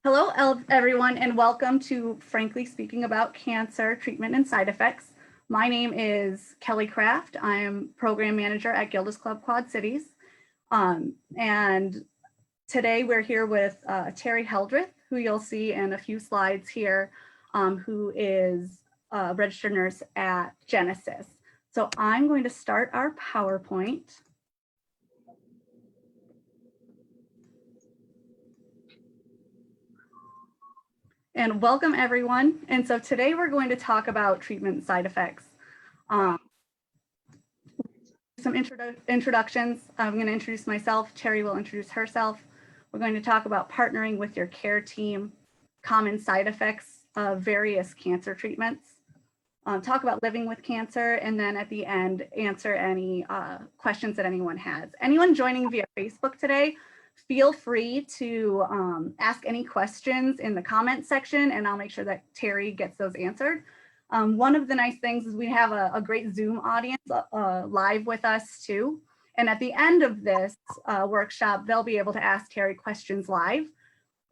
Hello, everyone, and welcome to Frankly Speaking About Cancer Treatment and Side Effects. My name is Kelly Kraft. I am Program Manager at Gilda's Club Quad Cities. And today we're here with Terry Heldreth, who you'll see in a few slides here, who is a registered nurse at Genesis. So I'm going to start our PowerPoint. And welcome everyone. And so today we're going to talk about treatment side effects. Some introductions. I'm going to introduce myself. Terry will introduce herself. We're going to talk about partnering with your care team, common side effects of various cancer treatments, talk about living with cancer, and then at the end, answer any questions that anyone has. Anyone joining via Facebook today, feel free to ask any questions in the comment section, and I'll make sure that Terry gets those answered. One of the nice things is we have a great Zoom audience live with us too. And at the end of this workshop, they'll be able to ask Terry questions live.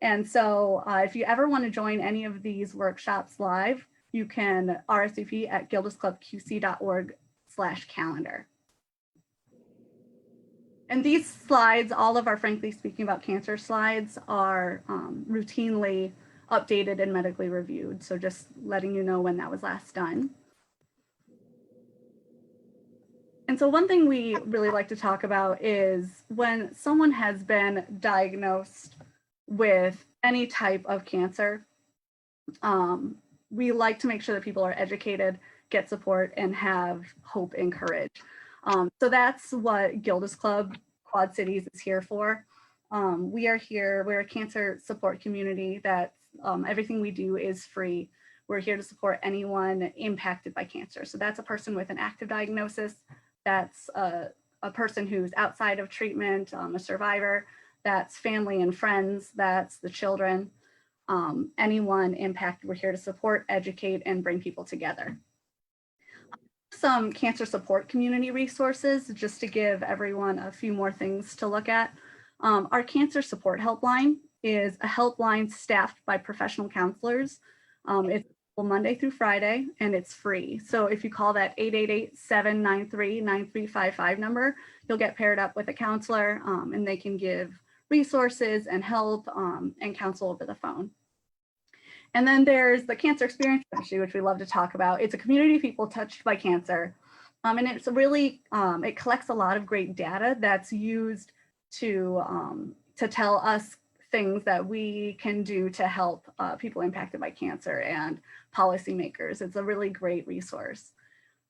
And so if you ever want to join any of these workshops live, you can RSVP at gildasclubqc.org/calendar. And these slides, all of our Frankly Speaking About Cancer slides, are routinely updated and medically reviewed. So just letting you know when that was last done. And so one thing we really like to talk about is when someone has been diagnosed with any type of cancer, we like to make sure that people are educated, get support, and have hope and courage. So that's what Gilda's Club Quad Cities is here for. We are here, we're a cancer support community that everything we do is free. We're here to support anyone impacted by cancer. So that's a person with an active diagnosis, that's a person who's outside of treatment, a survivor, that's family and friends, that's the children, anyone impacted. We're here to support, educate, and bring people together. Some cancer support community resources, just to give everyone a few more things to look at. Our cancer support helpline is a helpline staffed by professional counselors. It's Monday through Friday, and it's free. So if you call that 888-793-9355 number, you'll get paired up with a counselor, and they can give resources and help and counsel over the phone. And then there's the Cancer Experience Registry, which we love to talk about. It's a community of people touched by cancer. And it's really, it collects a lot of great data that's used to tell us things that we can do to help people impacted by cancer and policymakers. It's a really great resource.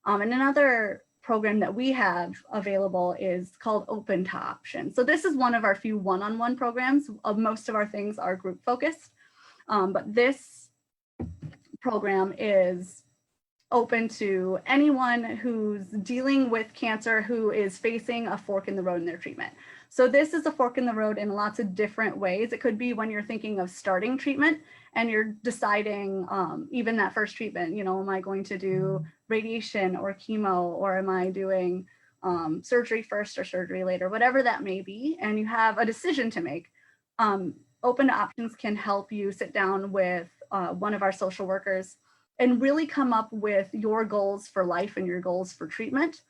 And another program that we have available is called Open to Option. So this is one of our few one-on-one programs. Most of our things are group focused. But this program is open to anyone who's dealing with cancer who is facing a fork in the road in their treatment. So this is a fork in the road in lots of different ways. It could be when you're thinking of starting treatment and you're deciding even that first treatment, you know, am I going to do radiation or chemo, or am I doing surgery first or surgery later, whatever that may be, and you have a decision to make. Open Options can help you sit down with one of our social workers and really come up with your goals for life and your goals for treatment,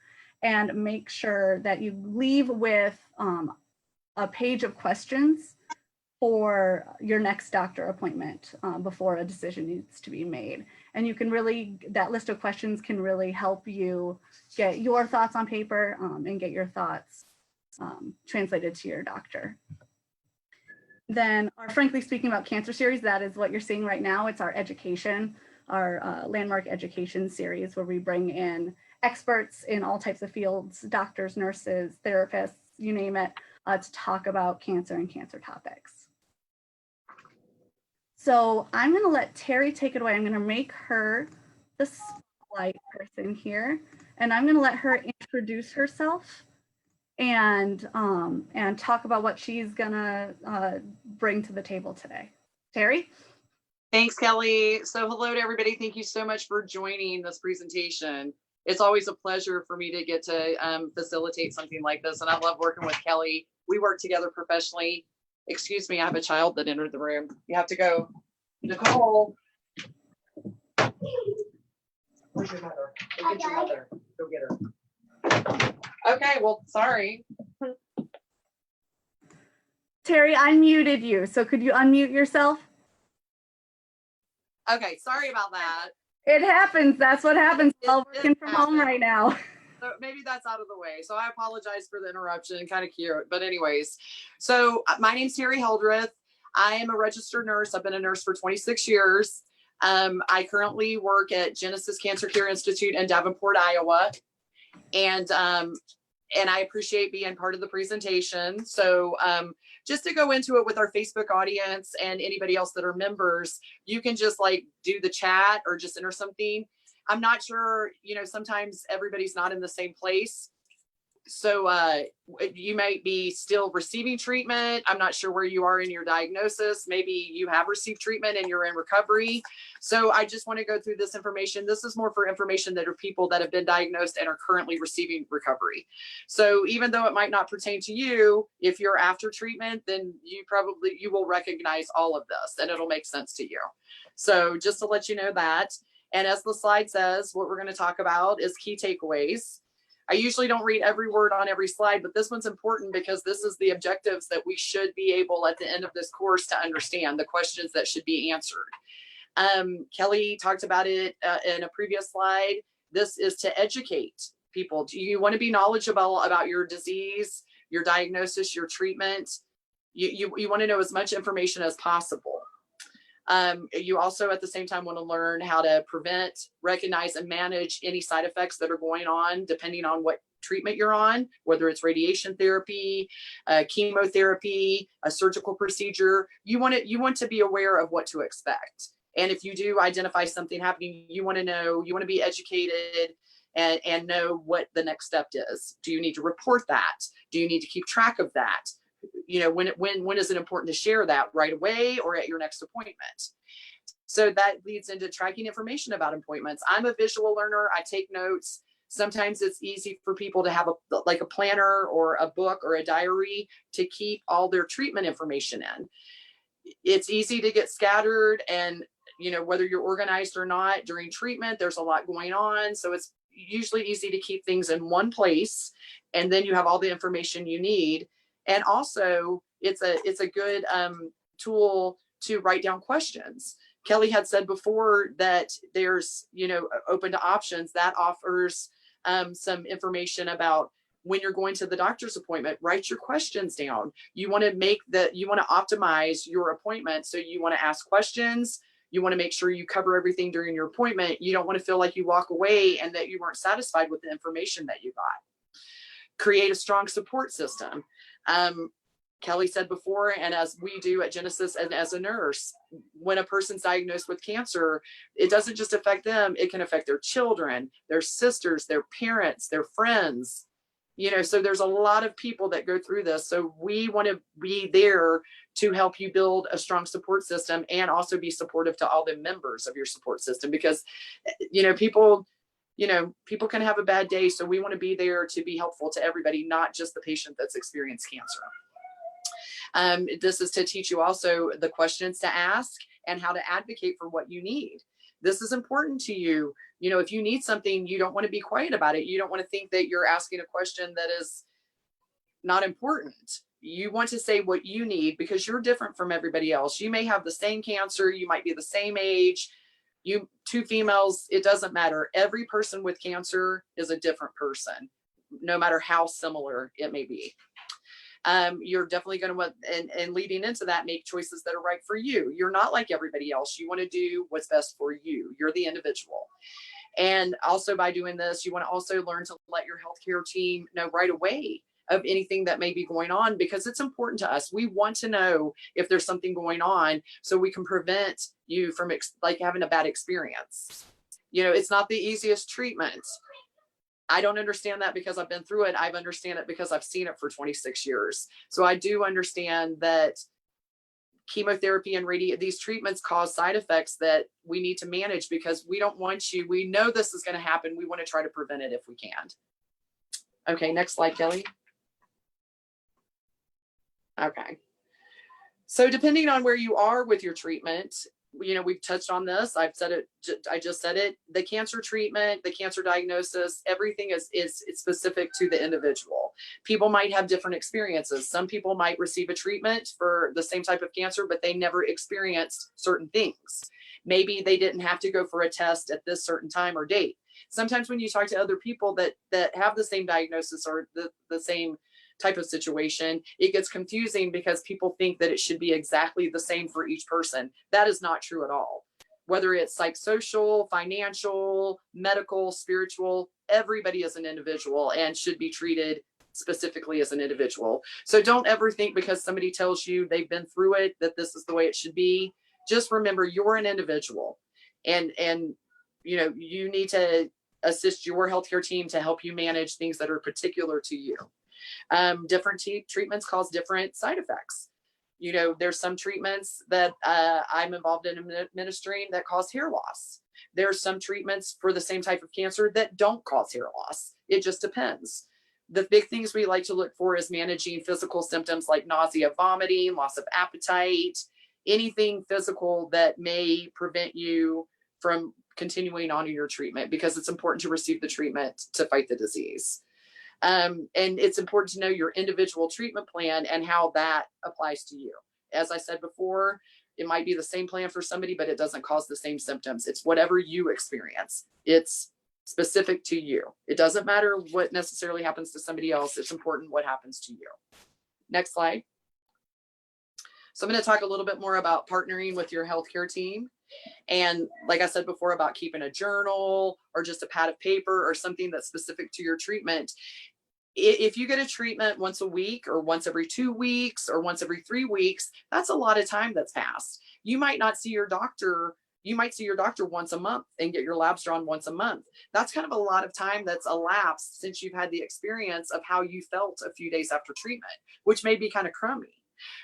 and make sure that you leave with a page of questions for your next doctor appointment before a decision needs to be made. And you can really, that list of questions can really help you get your thoughts on paper and get your thoughts translated to your doctor. Then our Frankly Speaking About Cancer series, that is what you're seeing right now. It's our education, our landmark education series, where we bring in experts in all types of fields, doctors, nurses, therapists, you name it, to talk about cancer and cancer topics. So I'm going to let Terry take it away. I'm going to make her the spotlight person here, and I'm going to let her introduce herself and talk about what she's gonna bring to the table today. Terry? Thanks, Kelly. So hello to everybody. Thank you so much for joining this presentation. It's always a pleasure for me to get to facilitate something like this, and I love working with Kelly. We work together professionally Excuse me, I have a child that entered the room. You have to go. Nicole. Where's your mother? Go get your mother. Go get her. Okay, well, sorry. Terry, I muted you, so could you unmute yourself? Okay, sorry about that. It happens. That's what happens while working from home right now. So maybe that's out of the way. So I apologize for the interruption, kind of cute. But anyways, so my name's Terry Heldreth. I am a registered nurse. I've been a nurse for 26 years. I currently work at Genesis Cancer Care Institute in Davenport, Iowa. And I appreciate being part of the presentation. So just to go into it with our Facebook audience and anybody else that are members, you can just like do the chat or just enter something. I'm not sure, sometimes everybody's not in the same place. So you might be still receiving treatment. I'm not sure where you are in your diagnosis. Maybe you have received treatment and you're in recovery. So I just want to go through this information. This is more for information that are people that have been diagnosed and are currently receiving recovery. So even though it might not pertain to you, if you're after treatment, then you will recognize all of this and it'll make sense to you. So just to let you know that. And as the slide says, what we're going to talk about is key takeaways. I usually don't read every word on every slide, but this one's important because this is the objectives that we should be able at the end of this course to understand, the questions that should be answered. Kelly talked about it in a previous slide. This is to educate people. Do you want to be knowledgeable about your disease, your diagnosis, your treatment? You want to know as much information as possible. You also at the same time want to learn how to prevent, recognize, and manage any side effects that are going on depending on what treatment you're on, whether it's radiation therapy, chemotherapy, a surgical procedure. You want to be aware of what to expect. And if you do identify something happening, you want to be educated and know what the next step is. Do you need to report that? Do you need to keep track of that? When is it important to share that right away or at your next appointment? So that leads into tracking information about appointments. I'm a visual learner. I take notes. Sometimes it's easy for people to have a planner or a book or a diary to keep all their treatment information in. It's easy to get scattered, and whether you're organized or not during treatment, there's a lot going on. So it's usually easy to keep things in one place, and then you have all the information you need. And also, it's a good tool to write down questions. Kelly had said before that there's, open to options that offers some information about when you're going to the doctor's appointment. Write your questions down. You want to optimize your appointment. So you want to ask questions. You want to make sure you cover everything during your appointment. You don't want to feel like you walk away and that you weren't satisfied with the information that you got. Create a strong support system. Kelly said before, and as we do at Genesis and as a nurse, when a person's diagnosed with cancer, it doesn't just affect them, it can affect their children, their sisters, their parents, their friends. So there's a lot of people that go through this. So we want to be there to help you build a strong support system and also be supportive to all the members of your support system, because, people can have a bad day. So we want to be there to be helpful to everybody, not just the patient that's experienced cancer. This is to teach you also the questions to ask and how to advocate for what you need. This is important to you. If you need something, you don't want to be quiet about it. You don't want to think that you're asking a question that is not important. You want to say what you need because you're different from everybody else. You may have the same cancer. You might be the same age. You two females, it doesn't matter. Every person with cancer is a different person, no matter how similar it may be. You're definitely going to, and leading into that, make choices that are right for you. You're not like everybody else. You want to do what's best for you. You're the individual. And also by doing this, you want to also learn to let your healthcare team know right away of anything that may be going on, because it's important to us. We want to know if there's something going on so we can prevent you from having a bad experience. It's not the easiest treatment. I don't understand that because I've been through it. I understand it because I've seen it for 26 years. So I do understand that chemotherapy and these treatments cause side effects that we need to manage because we don't want you. We know this is going to happen. We want to try to prevent it if we can. Okay, next slide, Kelly. Okay. So depending on where you are with your treatment, you know, we've touched on this. I've said it. I just said it. The cancer treatment, the cancer diagnosis, everything is specific to the individual. People might have different experiences. Some people might receive a treatment for the same type of cancer, but they never experienced certain things. Maybe they didn't have to go for a test at this certain time or date. Sometimes when you talk to other people that have the same diagnosis or the same type of situation, it gets confusing because people think that it should be exactly the same for each person. That is not true at all. Whether it's psychosocial, financial, medical, spiritual, everybody is an individual and should be treated specifically as an individual. So don't ever think because somebody tells you they've been through it that this is the way it should be. Just remember you're an individual, and you know, you need to assist your healthcare team to help you manage things that are particular to you. Different treatments cause different side effects. You know, there's some treatments that I'm involved in administering that cause hair loss. There's some treatments for the same type of cancer that don't cause hair loss. It just depends. The big things we like to look for is managing physical symptoms like nausea, vomiting, loss of appetite, anything physical that may prevent you from continuing on in your treatment, because it's important to receive the treatment to fight the disease. And it's important to know your individual treatment plan and how that applies to you. As I said before, it might be the same plan for somebody, but it doesn't cause the same symptoms. It's whatever you experience. It's specific to you. It doesn't matter what necessarily happens to somebody else. It's important what happens to you. Next slide. So I'm going to talk a little bit more about partnering with your healthcare team. And like I said before, about keeping a journal or just a pad of paper or something that's specific to your treatment. If you get a treatment once a week or once every 2 weeks or once every 3 weeks, that's a lot of time that's passed. You might not see your doctor. You might see your doctor once a month and get your labs drawn once a month. That's kind of a lot of time that's elapsed since you've had the experience of how you felt a few days after treatment, which may be kind of crummy.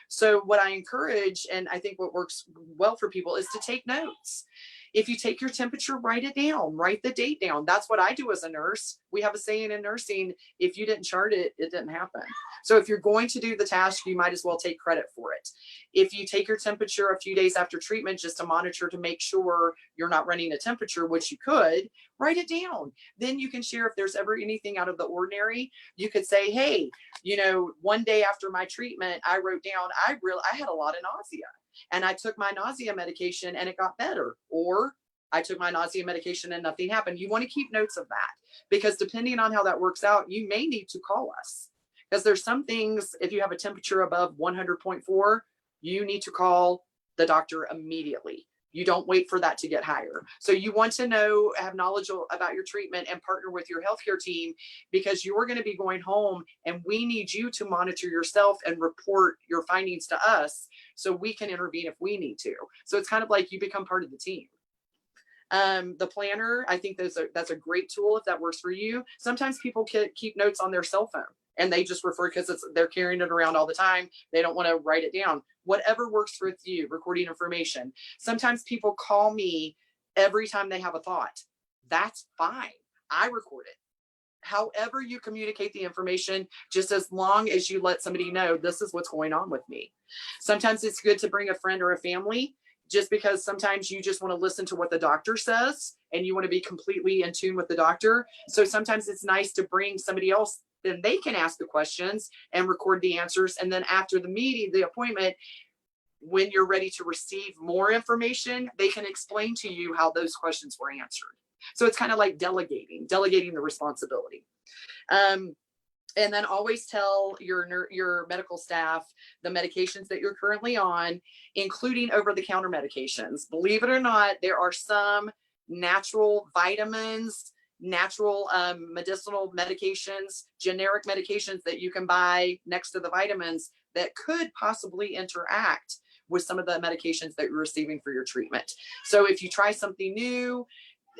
So what I encourage, and I think what works well for people, is to take notes. If you take your temperature, write it down, write the date down. That's what I do as a nurse. We have a saying in nursing, if you didn't chart it, it didn't happen. So if you're going to do the task, you might as well take credit for it. If you take your temperature a few days after treatment just to monitor to make sure you're not running a temperature, which you could, write it down. Then you can share if there's ever anything out of the ordinary. You could say, hey, you know, one day after my treatment, I wrote down, I had a lot of nausea. And I took my nausea medication and it got better. Or I took my nausea medication and nothing happened. You want to keep notes of that, because depending on how that works out, you may need to call us. Because there's some things, if you have a temperature above 100.4, you need to call the doctor immediately. You don't wait for that to get higher. So you want to know, have knowledge about your treatment and partner with your healthcare team, because you're going to be going home and we need you to monitor yourself and report your findings to us so we can intervene if we need to. So it's kind of like you become part of the team. The planner, I think that's a great tool if that works for you. Sometimes people can keep notes on their cell phone and they just refer because they're carrying it around all the time. They don't want to write it down. Whatever works with you, recording information. Sometimes people call me every time they have a thought. That's fine. I record it. However you communicate the information, just as long as you let somebody know this is what's going on with me. Sometimes it's good to bring a friend or a family, just because sometimes you just want to listen to what the doctor says and you want to be completely in tune with the doctor. So sometimes it's nice to bring somebody else, then they can ask the questions and record the answers. And then after the meeting, the appointment, when you're ready to receive more information, they can explain to you how those questions were answered. So it's kind of like delegating the responsibility. And then always tell your medical staff the medications that you're currently on, including over-the-counter medications. Believe it or not, there are some natural vitamins, natural medicinal medications, generic medications that you can buy next to the vitamins that could possibly interact with some of the medications that you're receiving for your treatment. So if you try something new,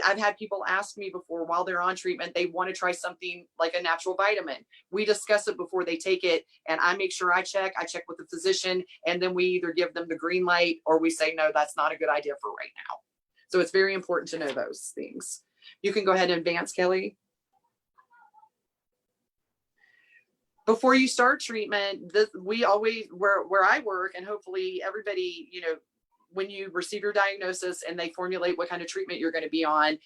I've had people ask me before while they're on treatment, they want to try something like a natural vitamin. We discuss it before they take it, and I make sure I check with the physician, and then we either give them the green light or we say, no, that's not a good idea for right now. So it's very important to know those things. You can go ahead and advance, Kelly. Before you start treatment, we always, where I work, and hopefully everybody, when you receive your diagnosis and they formulate what kind of treatment you're going to be on,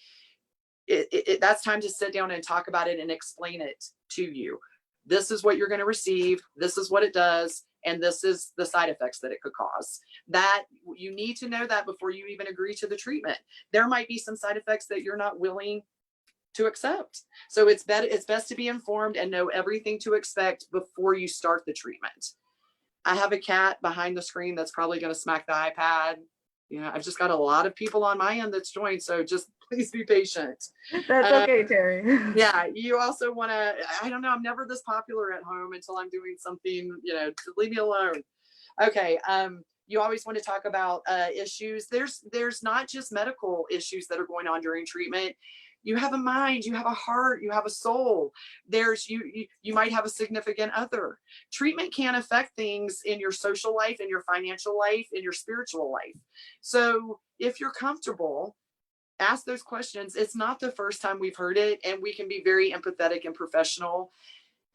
that's time to sit down and talk about it and explain it to you. This is what you're going to receive. This is what it does. And this is the side effects that it could cause. That you need to know that before you even agree to the treatment. There might be some side effects that you're not willing to accept. So it's best to be informed and know everything to expect before you start the treatment. I have a cat behind the screen that's probably going to smack the iPad. I've just got a lot of people on my end that's joined. So just please be patient. That's okay, Terry. Yeah. You also want to, I don't know, I'm never this popular at home until I'm doing something, to leave me alone. Okay. You always want to talk about issues. There's not just medical issues that are going on during treatment. You have a mind, you have a heart, you have a soul. There's you might have a significant other. Treatment can affect things in your social life, in your financial life, in your spiritual life. So if you're comfortable, ask those questions. It's not the first time we've heard it, and we can be very empathetic and professional.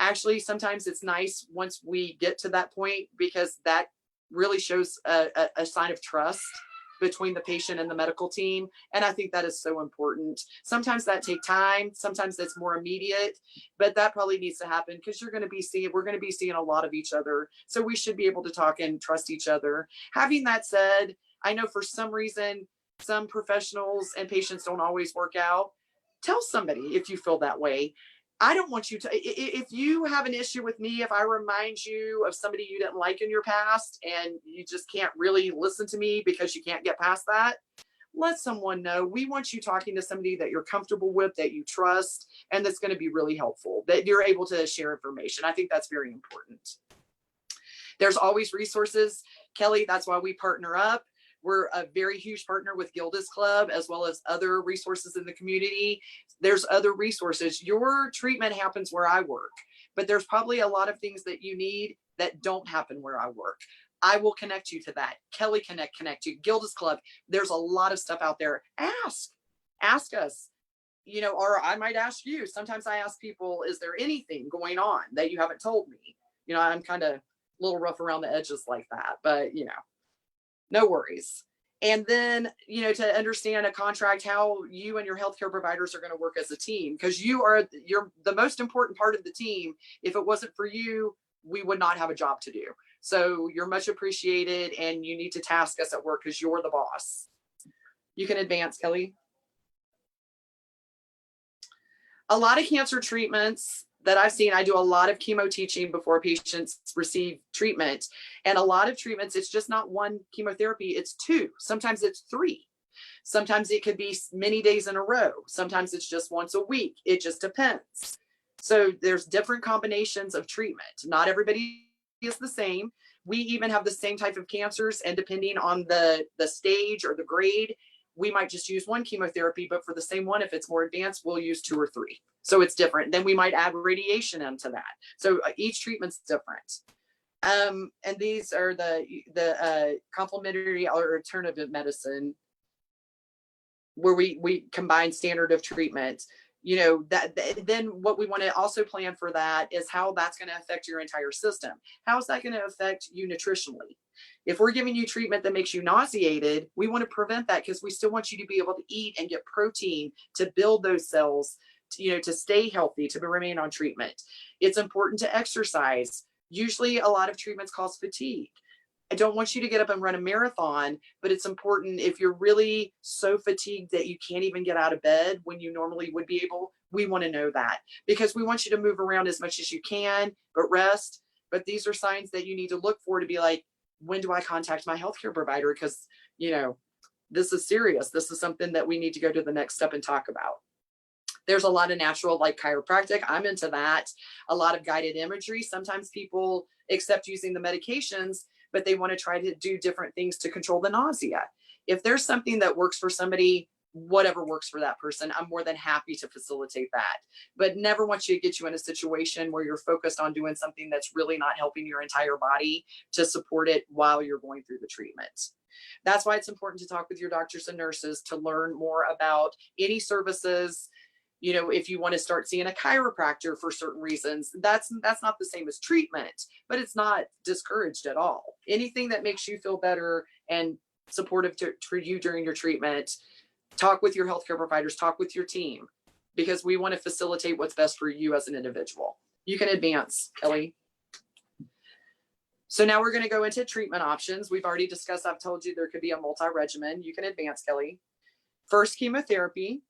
Actually, sometimes it's nice once we get to that point, because that really shows a sign of trust between the patient and the medical team. And I think that is so important. Sometimes that takes time. Sometimes that's more immediate, but that probably needs to happen because we're going to be seeing a lot of each other. So we should be able to talk and trust each other. Having that said, I know for some reason, some professionals and patients don't always work out. Tell somebody if you feel that way. I don't want you to, if you have an issue with me, if I remind you of somebody you didn't like in your past and you just can't really listen to me because you can't get past that, let someone know. We want you talking to somebody that you're comfortable with, that you trust, and that's going to be really helpful, that you're able to share information. I think that's very important. There's always resources. Kelly, that's why we partner up. We're a very huge partner with Gilda's Club, as well as other resources in the community. There's other resources. Your treatment happens where I work, but there's probably a lot of things that you need that don't happen where I work. I will connect you to that. Kelly connect you. Gilda's Club. There's a lot of stuff out there. Ask us, or I might ask you. Sometimes I ask people, is there anything going on that you haven't told me? I'm kind of a little rough around the edges like that, but no worries. And then, to understand a contract, how you and your healthcare providers are going to work as a team, because you're the most important part of the team. If it wasn't for you, we would not have a job to do. So you're much appreciated, and you need to task us at work because you're the boss. You can advance, Kelly. A lot of cancer treatments that I've seen, I do a lot of chemo teaching before patients receive treatment. And a lot of treatments, it's just not one chemotherapy, it's two. Sometimes it's three. Sometimes it could be many days in a row. Sometimes it's just once a week. It just depends. So there's different combinations of treatment. Not everybody is the same. We even have the same type of cancers, and depending on the stage or the grade, we might just use one chemotherapy, but for the same one, if it's more advanced, we'll use 2 or 3. So it's different. Then we might add radiation into that. So each treatment's different. And these are the complementary or alternative medicine, where we combine standard of treatment. Then what we want to also plan for that is how that's going to affect your entire system. How is that going to affect you nutritionally? If we're giving you treatment that makes you nauseated, we want to prevent that, because we still want you to be able to eat and get protein to build those cells, to stay healthy, to remain on treatment. It's important to exercise. Usually a lot of treatments cause fatigue. I don't want you to get up and run a marathon, but it's important, if you're really so fatigued that you can't even get out of bed when you normally would be able, we want to know that, because we want you to move around as much as you can, but rest. But these are signs that you need to look for to be like, when do I contact my healthcare provider? Because, this is serious. This is something that we need to go to the next step and talk about. There's a lot of natural, like chiropractic. I'm into that. A lot of guided imagery. Sometimes people accept using the medications, but they want to try to do different things to control the nausea. If there's something that works for somebody, whatever works for that person, I'm more than happy to facilitate that. But never want you to get you in a situation where you're focused on doing something that's really not helping your entire body to support it while you're going through the treatment. That's why it's important to talk with your doctors and nurses to learn more about any services, You know, if you want to start seeing a chiropractor for certain reasons, that's not the same as treatment, but it's not discouraged at all. Anything that makes you feel better and supportive for you during your treatment, talk with your healthcare providers, talk with your team, because we want to facilitate what's best for you as an individual. You can advance, Kelly. So now we're going to go into treatment options. We've already discussed, I've told you there could be a multi-regimen. You can advance, Kelly. First, chemotherapy.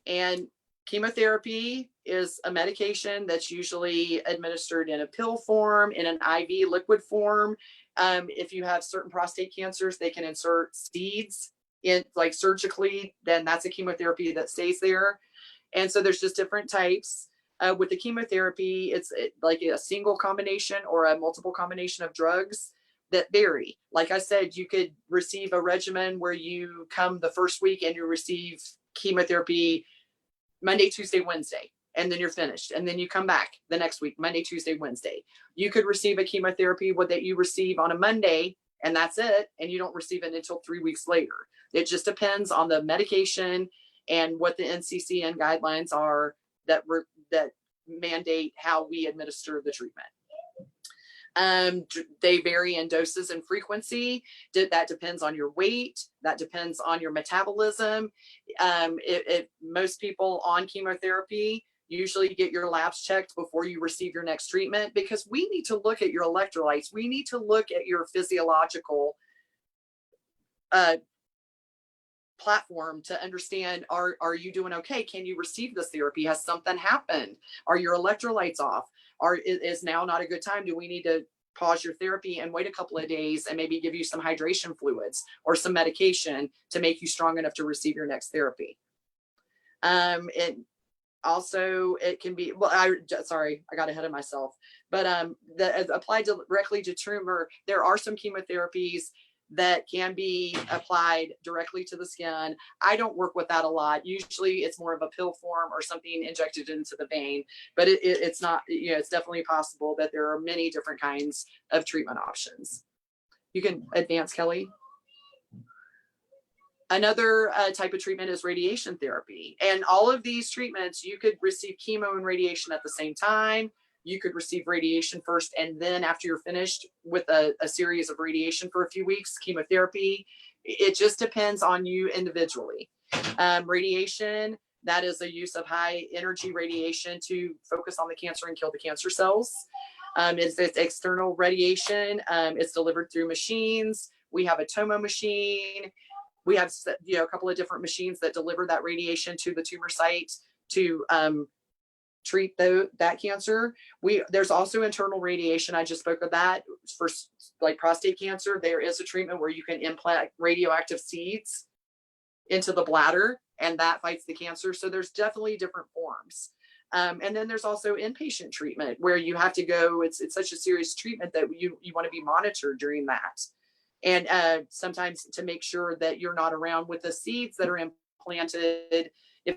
And chemotherapy is a medication that's usually administered in a pill form, in an IV liquid form. If you have certain prostate cancers, they can insert seeds in, like surgically, then that's a chemotherapy that stays there. And so there's just different types. With the chemotherapy, it's like a single combination or a multiple combination of drugs that vary. Like I said, you could receive a regimen where you come the first week and you receive chemotherapy Monday, Tuesday, Wednesday, and then you're finished. And then you come back the next week, Monday, Tuesday, Wednesday. You could receive a chemotherapy that you receive on a Monday, and that's it. And you don't receive it until 3 weeks later. It just depends on the medication and what the NCCN guidelines are that mandate how we administer the treatment. They vary in doses and frequency. That depends on your weight. That depends on your metabolism. Most people on chemotherapy usually get your labs checked before you receive your next treatment, because we need to look at your electrolytes. We need to look at your physiological platform to understand, are you doing okay? Can you receive this therapy? Has something happened? Are your electrolytes off? Is now not a good time? Do we need to pause your therapy and wait a couple of days and maybe give you some hydration fluids or some medication to make you strong enough to receive your next therapy? It also, it can be, well, sorry, I got ahead of myself, but applied directly to tumor, there are some chemotherapies that can be applied directly to the skin. I don't work with that a lot. Usually it's more of a pill form or something injected into the vein, but it's not, you know, it's definitely possible that there are many different kinds of treatment options. You can advance, Kelly. Another type of treatment is radiation therapy. And all of these treatments, you could receive chemo and radiation at the same time. You could receive radiation first, and then after you're finished with a series of radiation for a few weeks, chemotherapy. It just depends on you individually. Radiation, that is a use of high energy radiation to focus on the cancer and kill the cancer cells. It's external radiation. It's delivered through machines. We have a tomo machine. We have, you know, a couple of different machines that deliver that radiation to the tumor site to treat that cancer. There's also internal radiation. I just spoke of that for like prostate cancer. There is a treatment where you can implant radioactive seeds into the bladder, and that fights the cancer. So there's definitely different forms. And then there's also inpatient treatment where you have to go. It's such a serious treatment that you want to be monitored during that. And sometimes to make sure that you're not around with the seeds that are implanted. If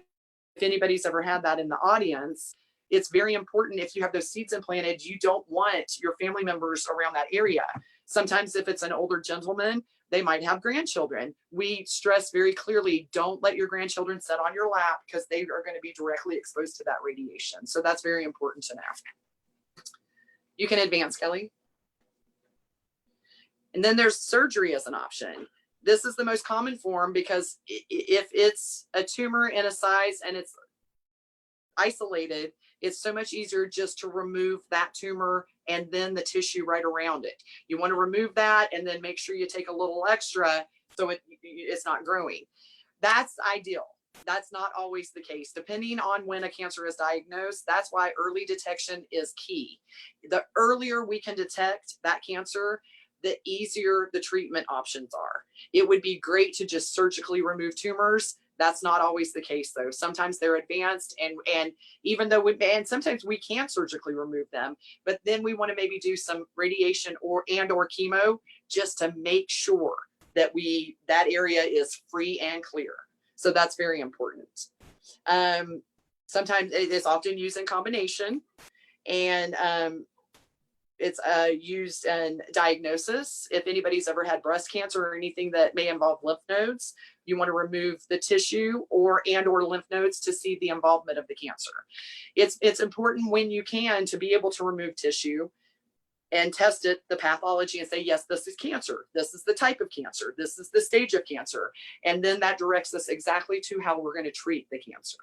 anybody's ever had that in the audience, it's very important. If you have those seeds implanted, you don't want your family members around that area. Sometimes if it's an older gentleman, they might have grandchildren. We stress very clearly, don't let your grandchildren sit on your lap because they are going to be directly exposed to that radiation. So that's very important to know. You can advance, Kelly. And then there's surgery as an option. This is the most common form because if it's a tumor in a size and it's isolated, it's so much easier just to remove that tumor and then the tissue right around it. You want to remove that and then make sure you take a little extra so it's not growing. That's ideal. That's not always the case. Depending on when a cancer is diagnosed, that's why early detection is key. The earlier we can detect that cancer, the easier the treatment options are. It would be great to just surgically remove tumors. That's not always the case though. Sometimes they're advanced and even though sometimes we can surgically remove them, but then we want to maybe do some radiation or chemo just to make sure that that area is free and clear. So that's very important. Sometimes it is often used in combination, and it's used in diagnosis. If anybody's ever had breast cancer or anything that may involve lymph nodes, you want to remove the tissue or lymph nodes to see the involvement of the cancer. It's important when you can to be able to remove tissue and test it, the pathology, and say, yes, this is cancer. This is the type of cancer. This is the stage of cancer. And then that directs us exactly to how we're going to treat the cancer.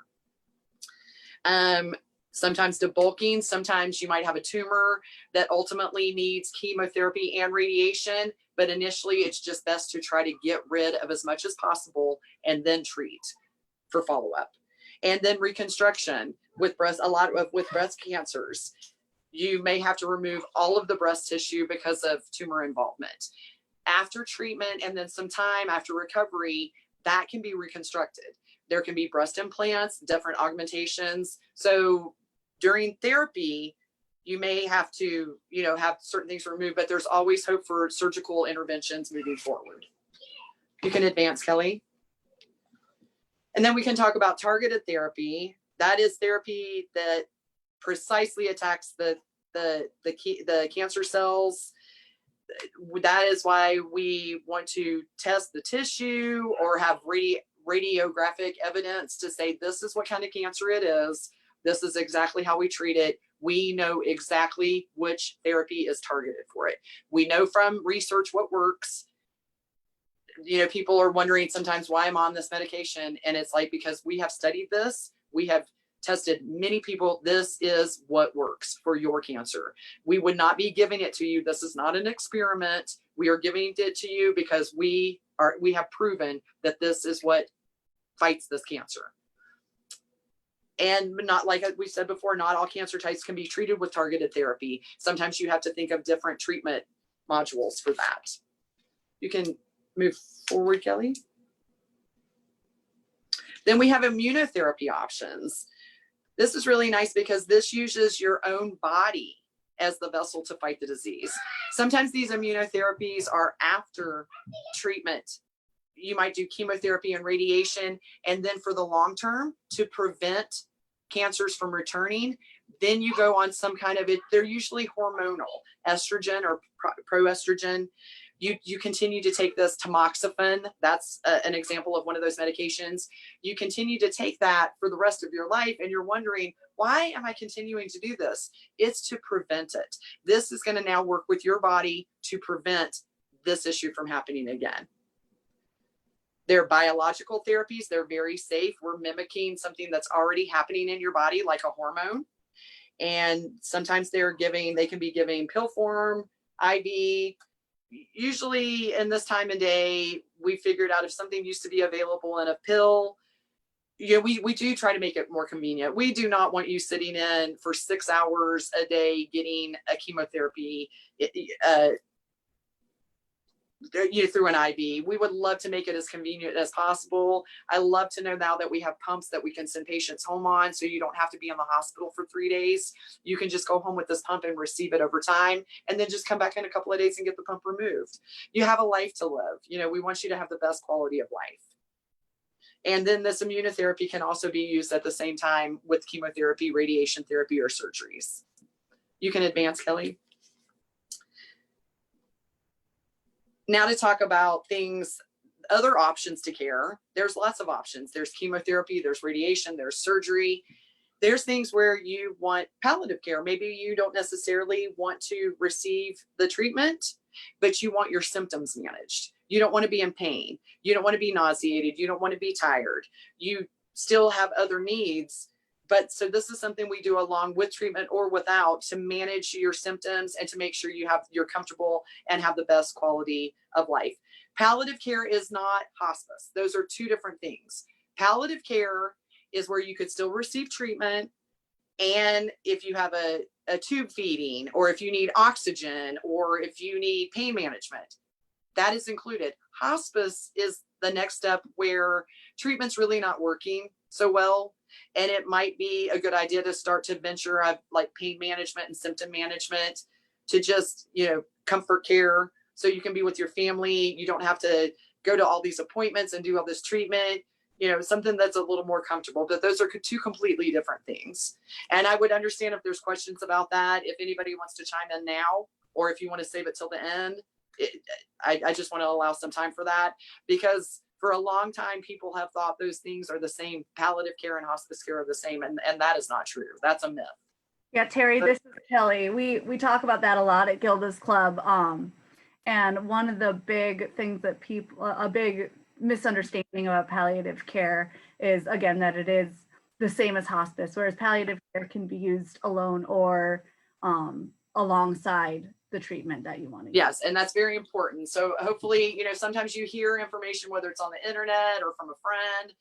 Sometimes debulking, sometimes you might have a tumor that ultimately needs chemotherapy and radiation, but initially it's just best to try to get rid of as much as possible and then treat for follow-up. And then reconstruction with breast cancers. You may have to remove all of the breast tissue because of tumor involvement. After treatment and then some time after recovery, that can be reconstructed. There can be breast implants, different augmentations. So during therapy, you may have to, have certain things removed, but there's always hope for surgical interventions moving forward. You can advance, Kelly. And then we can talk about targeted therapy. That is therapy that precisely attacks the cancer cells. That is why we want to test the tissue or have radiographic evidence to say this is what kind of cancer it is. This is exactly how we treat it. We know exactly which therapy is targeted for it. We know from research what works. People are wondering sometimes why I'm on this medication, and it's like, because we have studied this. We have tested many people. This is what works for your cancer. We would not be giving it to you. This is not an experiment. We are giving it to you because we have proven that this is what fights this cancer. And not, like we said before, not all cancer types can be treated with targeted therapy. Sometimes you have to think of different treatment modules for that. You can move forward, Kelly. Then we have immunotherapy options. This is really nice because this uses your own body as the vessel to fight the disease. Sometimes these immunotherapies are after treatment. You might do chemotherapy and radiation, and then for the long term, to prevent cancers from returning, then you go on some kind of they're usually hormonal, estrogen or proestrogen. You continue to take this tamoxifen. That's an example of one of those medications. You continue to take that for the rest of your life, and you're wondering, why am I continuing to do this? It's to prevent it. This is going to now work with your body to prevent this issue from happening again. They're biological therapies. They're very safe. We're mimicking something that's already happening in your body, like a hormone. And sometimes they can be giving pill form, IV. Usually in this time of day, we figured out if something used to be available in a pill, we do try to make it more convenient. We do not want you sitting in for 6 hours a day getting a chemotherapy through an IV. We would love to make it as convenient as possible. I love to know now that we have pumps that we can send patients home on, so you don't have to be in the hospital for 3 days. You can just go home with this pump and receive it over time, and then just come back in a couple of days and get the pump removed. You have a life to live. We want you to have the best quality of life. And then this immunotherapy can also be used at the same time with chemotherapy, radiation therapy, or surgeries. You can advance, Kelly. Now to talk about other options to care. There's lots of options. There's chemotherapy, there's radiation, there's surgery. There's things where you want palliative care. Maybe you don't necessarily want to receive the treatment, but you want your symptoms managed. You don't want to be in pain. You don't want to be nauseated. You don't want to be tired. You still have other needs. So this is something we do along with treatment or without, to manage your symptoms and to make sure you're comfortable and have the best quality of life. Palliative care is not hospice. Those are two different things. Palliative care is where you could still receive treatment, and if you have a tube feeding, or if you need oxygen, or if you need pain management, that is included. Hospice is the next step where treatment's really not working so well, and it might be a good idea to start to venture like pain management and symptom management, to just comfort care, so you can be with your family. You don't have to go to all these appointments and do all this treatment. something that's a little more comfortable, but those are two completely different things. And I would understand if there's questions about that, if anybody wants to chime in now, or if you want to save it till the end. I just want to allow some time for that, because for a long time, people have thought those things are the same. Palliative care and hospice care are the same. And that is not true. That's a myth. Yeah, Terry, this is Kelly. We talk about that a lot at Gilda's Club. And one of the big things that a big misunderstanding about palliative care is, again, that it is the same as hospice, whereas palliative care can be used alone or alongside the treatment that you want to use. Yes, and that's very important. So hopefully, sometimes you hear information, whether it's on the internet or from a friend.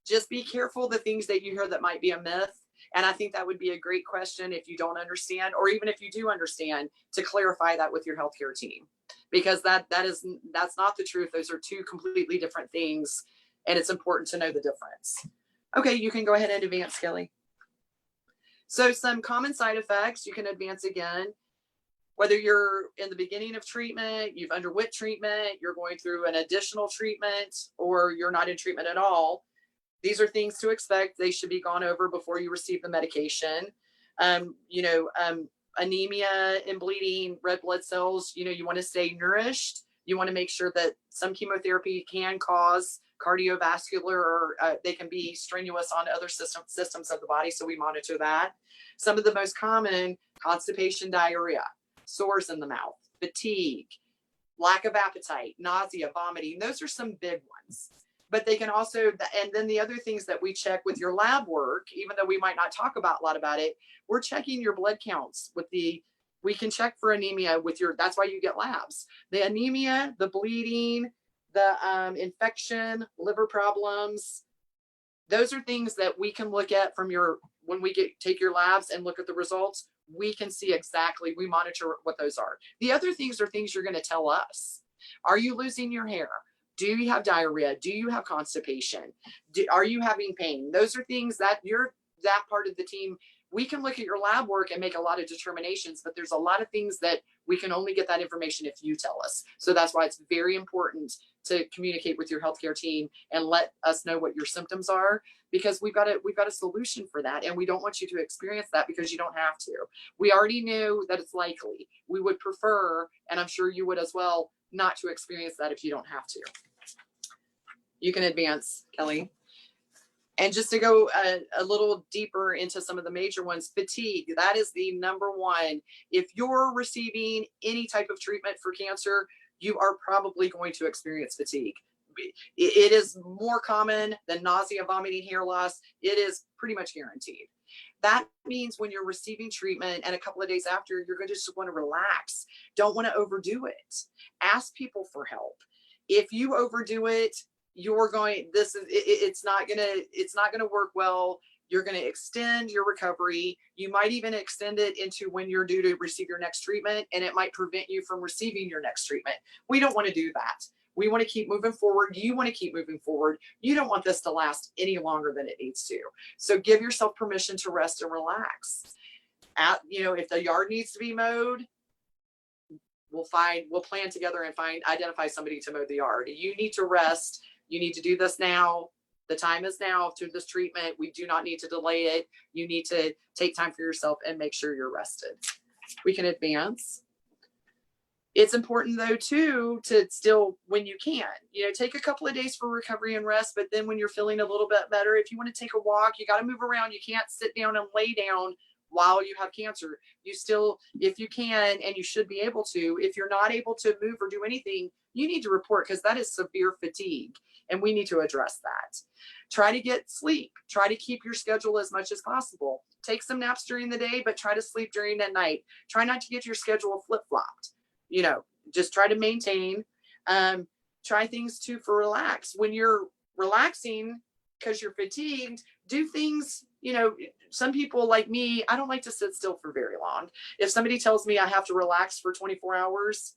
Just be careful the things that you hear that might be a myth. And I think that would be a great question if you don't understand, or even if you do understand, to clarify that with your healthcare team, because that's not the truth. Those are two completely different things, and it's important to know the difference. Okay, you can go ahead and advance, Kelly. So some common side effects, you can advance again. Whether you're in the beginning of treatment, you've underwent treatment, you're going through an additional treatment, or you're not in treatment at all, these are things to expect. They should be gone over before you receive the medication. Anemia and bleeding, red blood cells, you want to stay nourished. You want to make sure that some chemotherapy can cause cardiovascular, or they can be strenuous on other systems of the body. So we monitor that. Some of the most common: constipation, diarrhea, sores in the mouth, fatigue, lack of appetite, nausea, vomiting. Those are some big ones. But they can also, and then the other things that we check with your lab work, even though we might not talk a lot about it, we're checking your blood counts we can check for anemia that's why you get labs. The anemia, the bleeding, the infection, liver problems, those are things that we can look at when we take your labs and look at the results. We can see exactly, we monitor what those are. The other things are things you're going to tell us. Are you losing your hair? Do you have diarrhea? Do you have constipation? Are you having pain? Those are things that that part of the team, we can look at your lab work and make a lot of determinations, but there's a lot of things that we can only get that information if you tell us. So that's why it's very important to communicate with your healthcare team and let us know what your symptoms are, because we've got a solution for that. And we don't want you to experience that because you don't have to. We already knew that it's likely. We would prefer, and I'm sure you would as well, not to experience that if you don't have to. You can advance, Kelly. And just to go a little deeper into some of the major ones, fatigue, that is the number one. If you're receiving any type of treatment for cancer, you are probably going to experience fatigue. It is more common than nausea, vomiting, hair loss. It is pretty much guaranteed. That means when you're receiving treatment and a couple of days after, you're going to just want to relax. Don't want to overdo it. Ask people for help. If you overdo it, it's not going to work well. You're going to extend your recovery. You might even extend it into when you're due to receive your next treatment, and it might prevent you from receiving your next treatment. We don't want to do that. We want to keep moving forward. You want to keep moving forward. You don't want this to last any longer than it needs to. So give yourself permission to rest and relax. If the yard needs to be mowed, we'll plan together and identify somebody to mow the yard. You need to rest. You need to do this now. The time is now to this treatment. We do not need to delay it. You need to take time for yourself and make sure you're rested. We can advance. It's important though too to still, when you can, take a couple of days for recovery and rest, but then when you're feeling a little bit better, if you want to take a walk, you got to move around. You can't sit down and lay down while you have cancer. You still, if you can, and you should be able to, if you're not able to move or do anything, you need to report, because that is severe fatigue and we need to address that. Try to get sleep. Try to keep your schedule as much as possible. Take some naps during the day, but try to sleep during the night. Try not to get your schedule flip-flopped. Just try to maintain. Try things too for relax. When you're relaxing because you're fatigued, do things, some people like me, I don't like to sit still for very long. If somebody tells me I have to relax for 24 hours,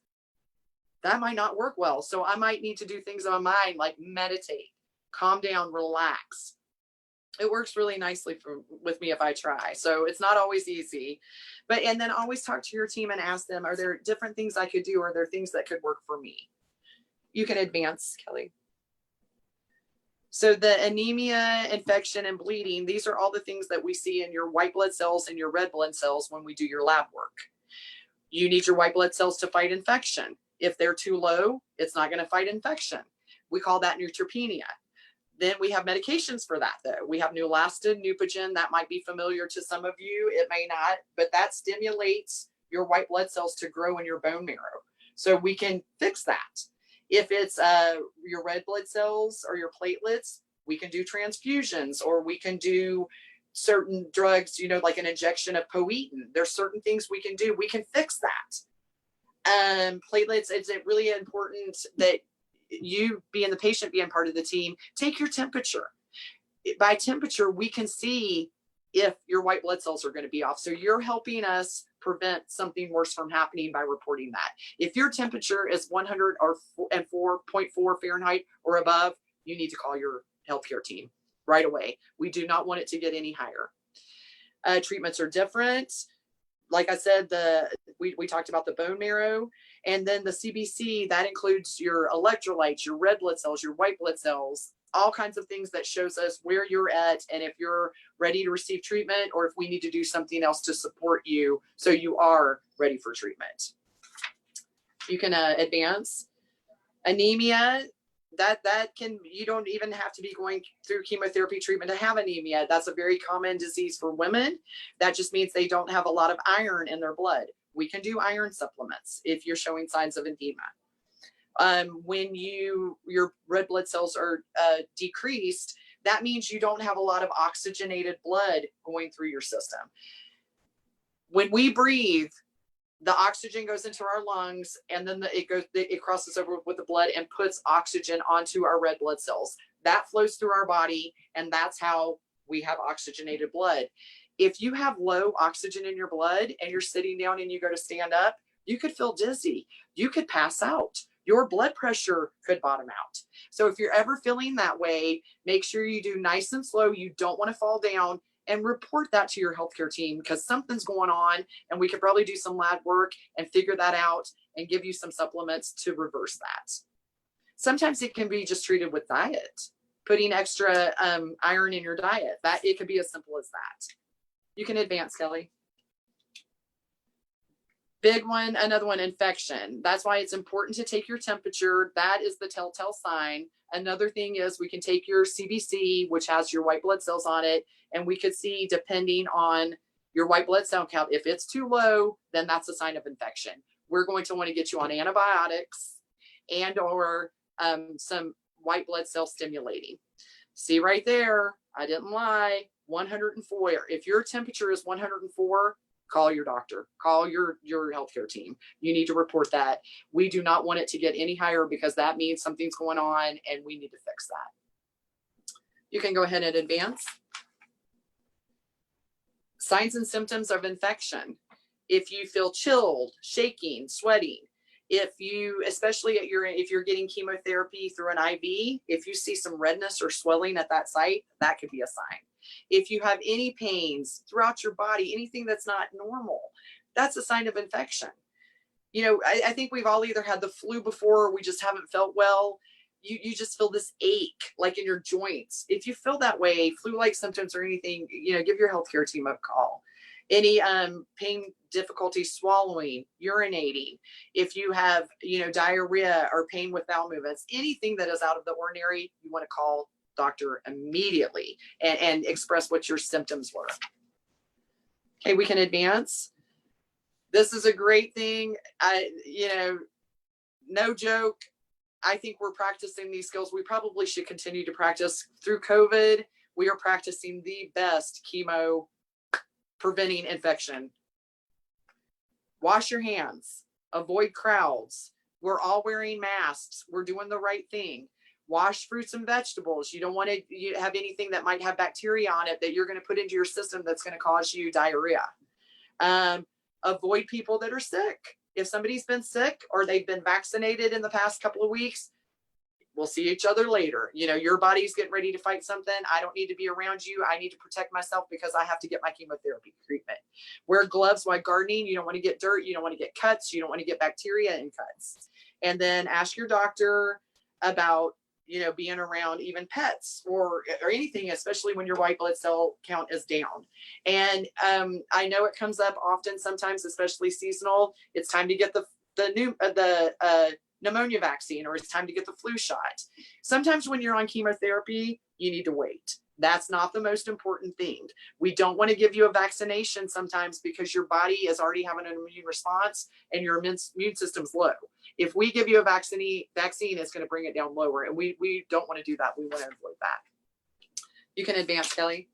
that might not work well. So I might need to do things on my mind, like meditate, calm down, relax. It works really nicely with me if I try. So it's not always easy, and then always talk to your team and ask them, are there different things I could do? Or are there things that could work for me? You can advance, Kelly. So the anemia, infection, and bleeding, these are all the things that we see in your white blood cells and your red blood cells when we do your lab work. You need your white blood cells to fight infection. If they're too low, it's not going to fight infection. We call that neutropenia. Then we have medications for that, though. We have Neulasta, Neupogen. That might be familiar to some of you. It may not, but that stimulates your white blood cells to grow in your bone marrow. So we can fix that. If it's your red blood cells or your platelets, we can do transfusions, or we can do certain drugs, you know, like an injection of Poetin. There's certain things we can do. We can fix that. Platelets, it's really important that you being the patient, being part of the team, take your temperature. By temperature, we can see if your white blood cells are going to be off. So you're helping us prevent something worse from happening by reporting that. If your temperature is 100 or 4.4 Fahrenheit or above, you need to call your healthcare team right away. We do not want it to get any higher. Treatments are different. Like I said, we talked about the bone marrow, and then the CBC, that includes your electrolytes, your red blood cells, your white blood cells, all kinds of things that shows us where you're at and if you're ready to receive treatment or if we need to do something else to support you so you are ready for treatment. You can advance. Anemia, that can, you don't even have to be going through chemotherapy treatment to have anemia. That's a very common disease for women. That just means they don't have a lot of iron in their blood. We can do iron supplements if you're showing signs of edema. When your red blood cells are decreased, that means you don't have a lot of oxygenated blood going through your system. When we breathe, the oxygen goes into our lungs, and then it crosses over with the blood and puts oxygen onto our red blood cells. That flows through our body, and that's how we have oxygenated blood. If you have low oxygen in your blood and you're sitting down and you go to stand up, you could feel dizzy. You could pass out. Your blood pressure could bottom out. So if you're ever feeling that way, make sure you do nice and slow. You don't want to fall down, and report that to your healthcare team, because something's going on, and we could probably do some lab work and figure that out and give you some supplements to reverse that. Sometimes it can be just treated with diet, putting extra iron in your diet. That it could be as simple as that. You can advance, Kelly. Big one, another one, infection. That's why it's important to take your temperature. That is the telltale sign. Another thing is we can take your CBC, which has your white blood cells on it, and we could see, depending on your white blood cell count, if it's too low, then that's a sign of infection. We're going to want to get you on antibiotics and or some white blood cell stimulating. See right there, I didn't lie, 104. If your temperature is 104, call your doctor, call your healthcare team. You need to report that. We do not want it to get any higher, because that means something's going on and we need to fix that. You can go ahead and advance. Signs and symptoms of infection. If you feel chilled, shaking, sweating, if you, especially if you're getting chemotherapy through an IV, if you see some redness or swelling at that site, that could be a sign. If you have any pains throughout your body, anything that's not normal, that's a sign of infection. You know, I think we've all either had the flu before, or we just haven't felt well. You just feel this ache, like in your joints. If you feel that way, flu-like symptoms or anything, you know, give your healthcare team a call. Any pain, difficulty swallowing, urinating, if you have, you know, diarrhea or pain with bowel movements, anything that is out of the ordinary, you want to call doctor immediately and express what your symptoms were. Okay, we can advance. This is a great thing. You know, no joke. I think we're practicing these skills. We probably should continue to practice through COVID. We are practicing the best chemo preventing infection. Wash your hands, avoid crowds. We're all wearing masks. We're doing the right thing. Wash fruits and vegetables. You don't want to have anything that might have bacteria on it that you're going to put into your system that's going to cause you diarrhea. Avoid people that are sick. If somebody's been sick or they've been vaccinated in the past couple of weeks, we'll see each other later. You know, your body's getting ready to fight something. I don't need to be around you. I need to protect myself because I have to get my chemotherapy treatment. Wear gloves while gardening. You don't want to get dirt. You don't want to get cuts. You don't want to get bacteria in cuts. And then ask your doctor about being around even pets or anything, especially when your white blood cell count is down. And I know it comes up often, sometimes, especially seasonal. It's time to get the pneumonia vaccine, or it's time to get the flu shot. Sometimes when you're on chemotherapy, you need to wait. That's not the most important thing. We don't want to give you a vaccination sometimes because your body is already having an immune response and your immune system's low. If we give you a vaccine, it's going to bring it down lower. And we don't want to do that. We want to avoid that. You can advance, Kelly.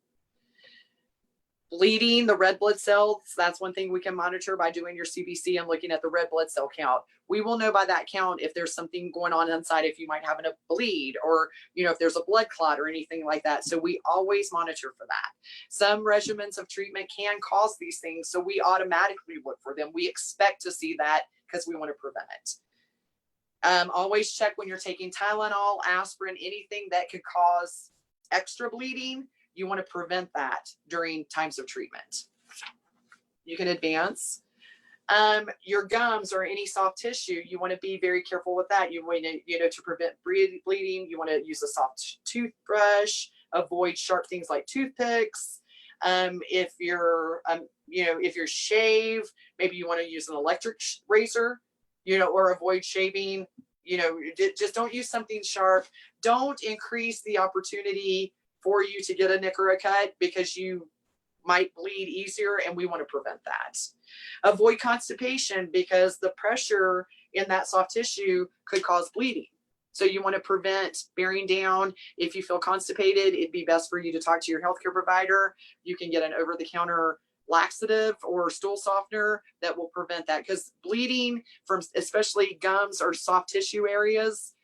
Bleeding, the red blood cells, that's one thing we can monitor by doing your CBC and looking at the red blood cell count. We will know by that count if there's something going on inside, if you might have a bleed, or if there's a blood clot or anything like that. So we always monitor for that. Some regimens of treatment can cause these things, so we automatically look for them. We expect to see that because we want to prevent it. Always check when you're taking Tylenol, aspirin, anything that could cause extra bleeding. You want to prevent that during times of treatment. You can advance. Your gums or any soft tissue, you want to be very careful with that. You want to, to prevent bleeding, you want to use a soft toothbrush, avoid sharp things like toothpicks. If you're shave, maybe you want to use an electric razor, or avoid shaving. Just don't use something sharp. Don't increase the opportunity for you to get a nick or a cut because you might bleed easier, and we want to prevent that. Avoid constipation because the pressure in that soft tissue could cause bleeding. So you want to prevent bearing down. If you feel constipated, it'd be best for you to talk to your healthcare provider. You can get an over-the-counter laxative or stool softener that will prevent that, because bleeding from especially gums or soft tissue areas,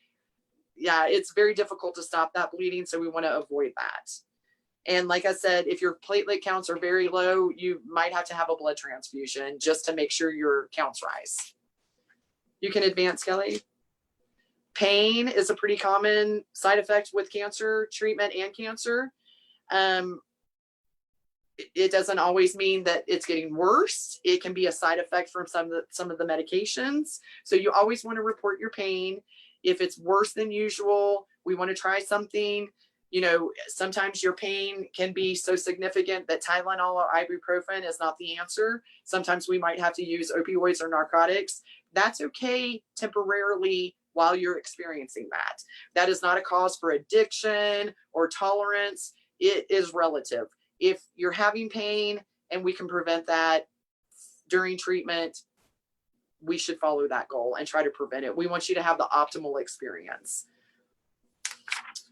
it's very difficult to stop that bleeding. So we want to avoid that. And like I said, if your platelet counts are very low, you might have to have a blood transfusion just to make sure your counts rise. You can advance, Kelly. Pain is a pretty common side effect with cancer treatment and cancer. It doesn't always mean that it's getting worse. It can be a side effect from some of the medications. So you always want to report your pain. If it's worse than usual, we want to try something. Sometimes your pain can be so significant that Tylenol or ibuprofen is not the answer. Sometimes we might have to use opioids or narcotics. That's okay temporarily while you're experiencing that. That is not a cause for addiction or tolerance. It is relative. If you're having pain and we can prevent that during treatment, we should follow that goal and try to prevent it. We want you to have the optimal experience.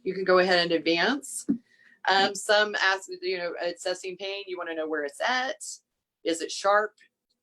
You can go ahead and advance. Some ask, assessing pain, you want to know where it's at. Is it sharp,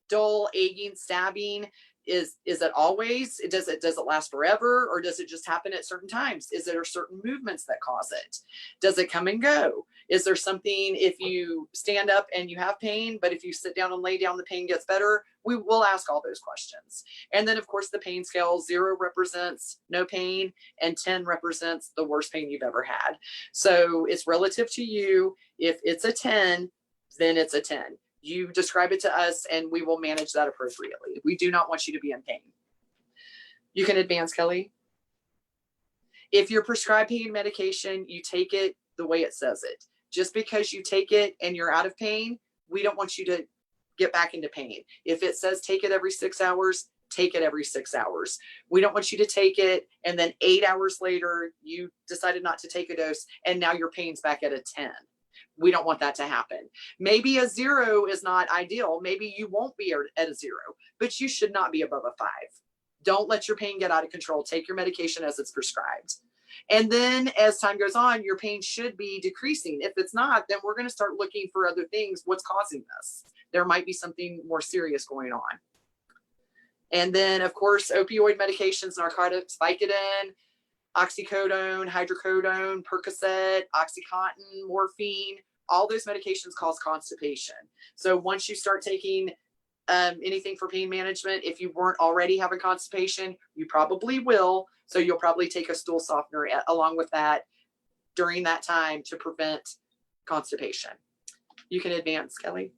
dull, aching, stabbing? Is it always? Does it last forever, or does it just happen at certain times? Is there certain movements that cause it? Does it come and go? Is there something, if you stand up and you have pain, but if you sit down and lay down, the pain gets better? We will ask all those questions. And then, of course, the pain scale, 0 represents no pain and 10 represents the worst pain you've ever had. So it's relative to you. If it's a 10, then it's a 10. You describe it to us and we will manage that appropriately. We do not want you to be in pain. You can advance, Kelly. If you're prescribed pain medication, you take it the way it says it. Just because you take it and you're out of pain, we don't want you to get back into pain. If it says take it every 6 hours, take it every 6 hours. We don't want you to take it and then 8 hours later, you decided not to take a dose and now your pain's back at a 10. We don't want that to happen. Maybe a 0 is not ideal. Maybe you won't be at a 0, but you should not be above a 5. Don't let your pain get out of control. Take your medication as it's prescribed. And then as time goes on, your pain should be decreasing. If it's not, then we're going to start looking for other things. What's causing this? There might be something more serious going on. And then, of course, opioid medications, narcotics, Vicodin, oxycodone, hydrocodone, Percocet, OxyContin, morphine, all those medications cause constipation. So once you start taking anything for pain management, if you weren't already having constipation, you probably will. So you'll probably take a stool softener along with that during that time to prevent constipation. You can advance, Kelly.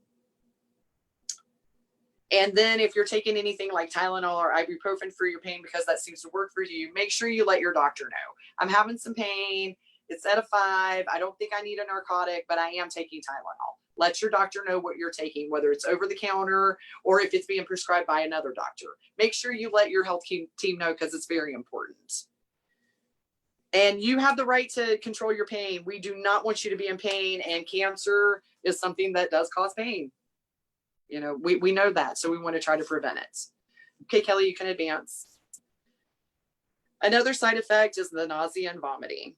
And then if you're taking anything like Tylenol or ibuprofen for your pain, because that seems to work for you, make sure you let your doctor know. I'm having some pain. It's at a 5. I don't think I need a narcotic, but I am taking Tylenol. Let your doctor know what you're taking, whether it's over the counter or if it's being prescribed by another doctor. Make sure you let your health team know, because it's very important. And you have the right to control your pain. We do not want you to be in pain, and cancer is something that does cause pain. You know, we know that, so we want to try to prevent it. Okay, Kelly, you can advance. Another side effect is the nausea and vomiting.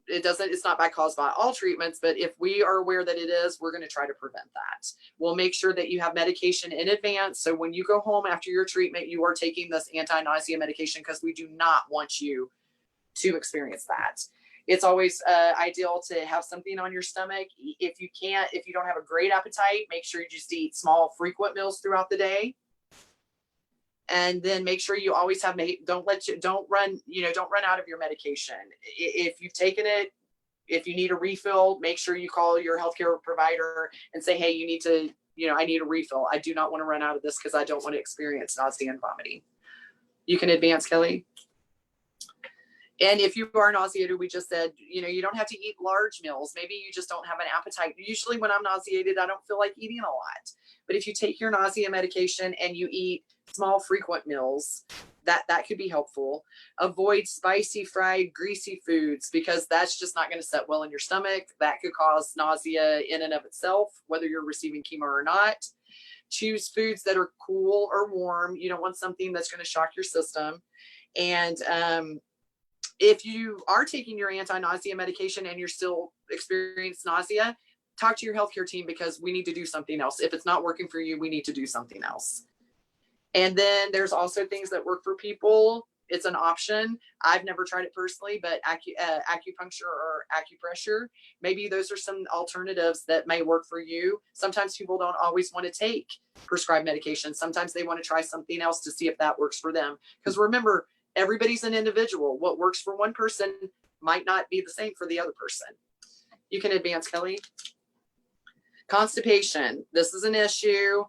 It's not caused by all treatments, but if we are aware that it is, we're going to try to prevent that. We'll make sure that you have medication in advance. So when you go home after your treatment, you are taking this anti-nausea medication, because we do not want you to experience that. It's always ideal to have something on your stomach. If you don't have a great appetite, make sure you just eat small, frequent meals throughout the day. And then make sure you always have, don't run out of your medication. If you've taken it, if you need a refill, make sure you call your healthcare provider and say, hey, I need a refill. I do not want to run out of this, because I don't want to experience nausea and vomiting. You can advance, Kelly. And if you are nauseated, we just said, you don't have to eat large meals. Maybe you just don't have an appetite. Usually when I'm nauseated, I don't feel like eating a lot. But if you take your nausea medication and you eat small, frequent meals, that could be helpful. Avoid spicy, fried, greasy foods, because that's just not going to set well in your stomach. That could cause nausea in and of itself, whether you're receiving chemo or not. Choose foods that are cool or warm. You don't want something that's going to shock your system. And if you are taking your anti-nausea medication and you're still experiencing nausea, talk to your healthcare team, because we need to do something else. If it's not working for you, we need to do something else. And then there's also things that work for people. It's an option. I've never tried it personally, but acupuncture or acupressure, maybe those are some alternatives that may work for you. Sometimes people don't always want to take prescribed medication. Sometimes they want to try something else to see if that works for them. Because remember, everybody's an individual. What works for one person might not be the same for the other person. You can advance, Kelly. Constipation. This is an issue.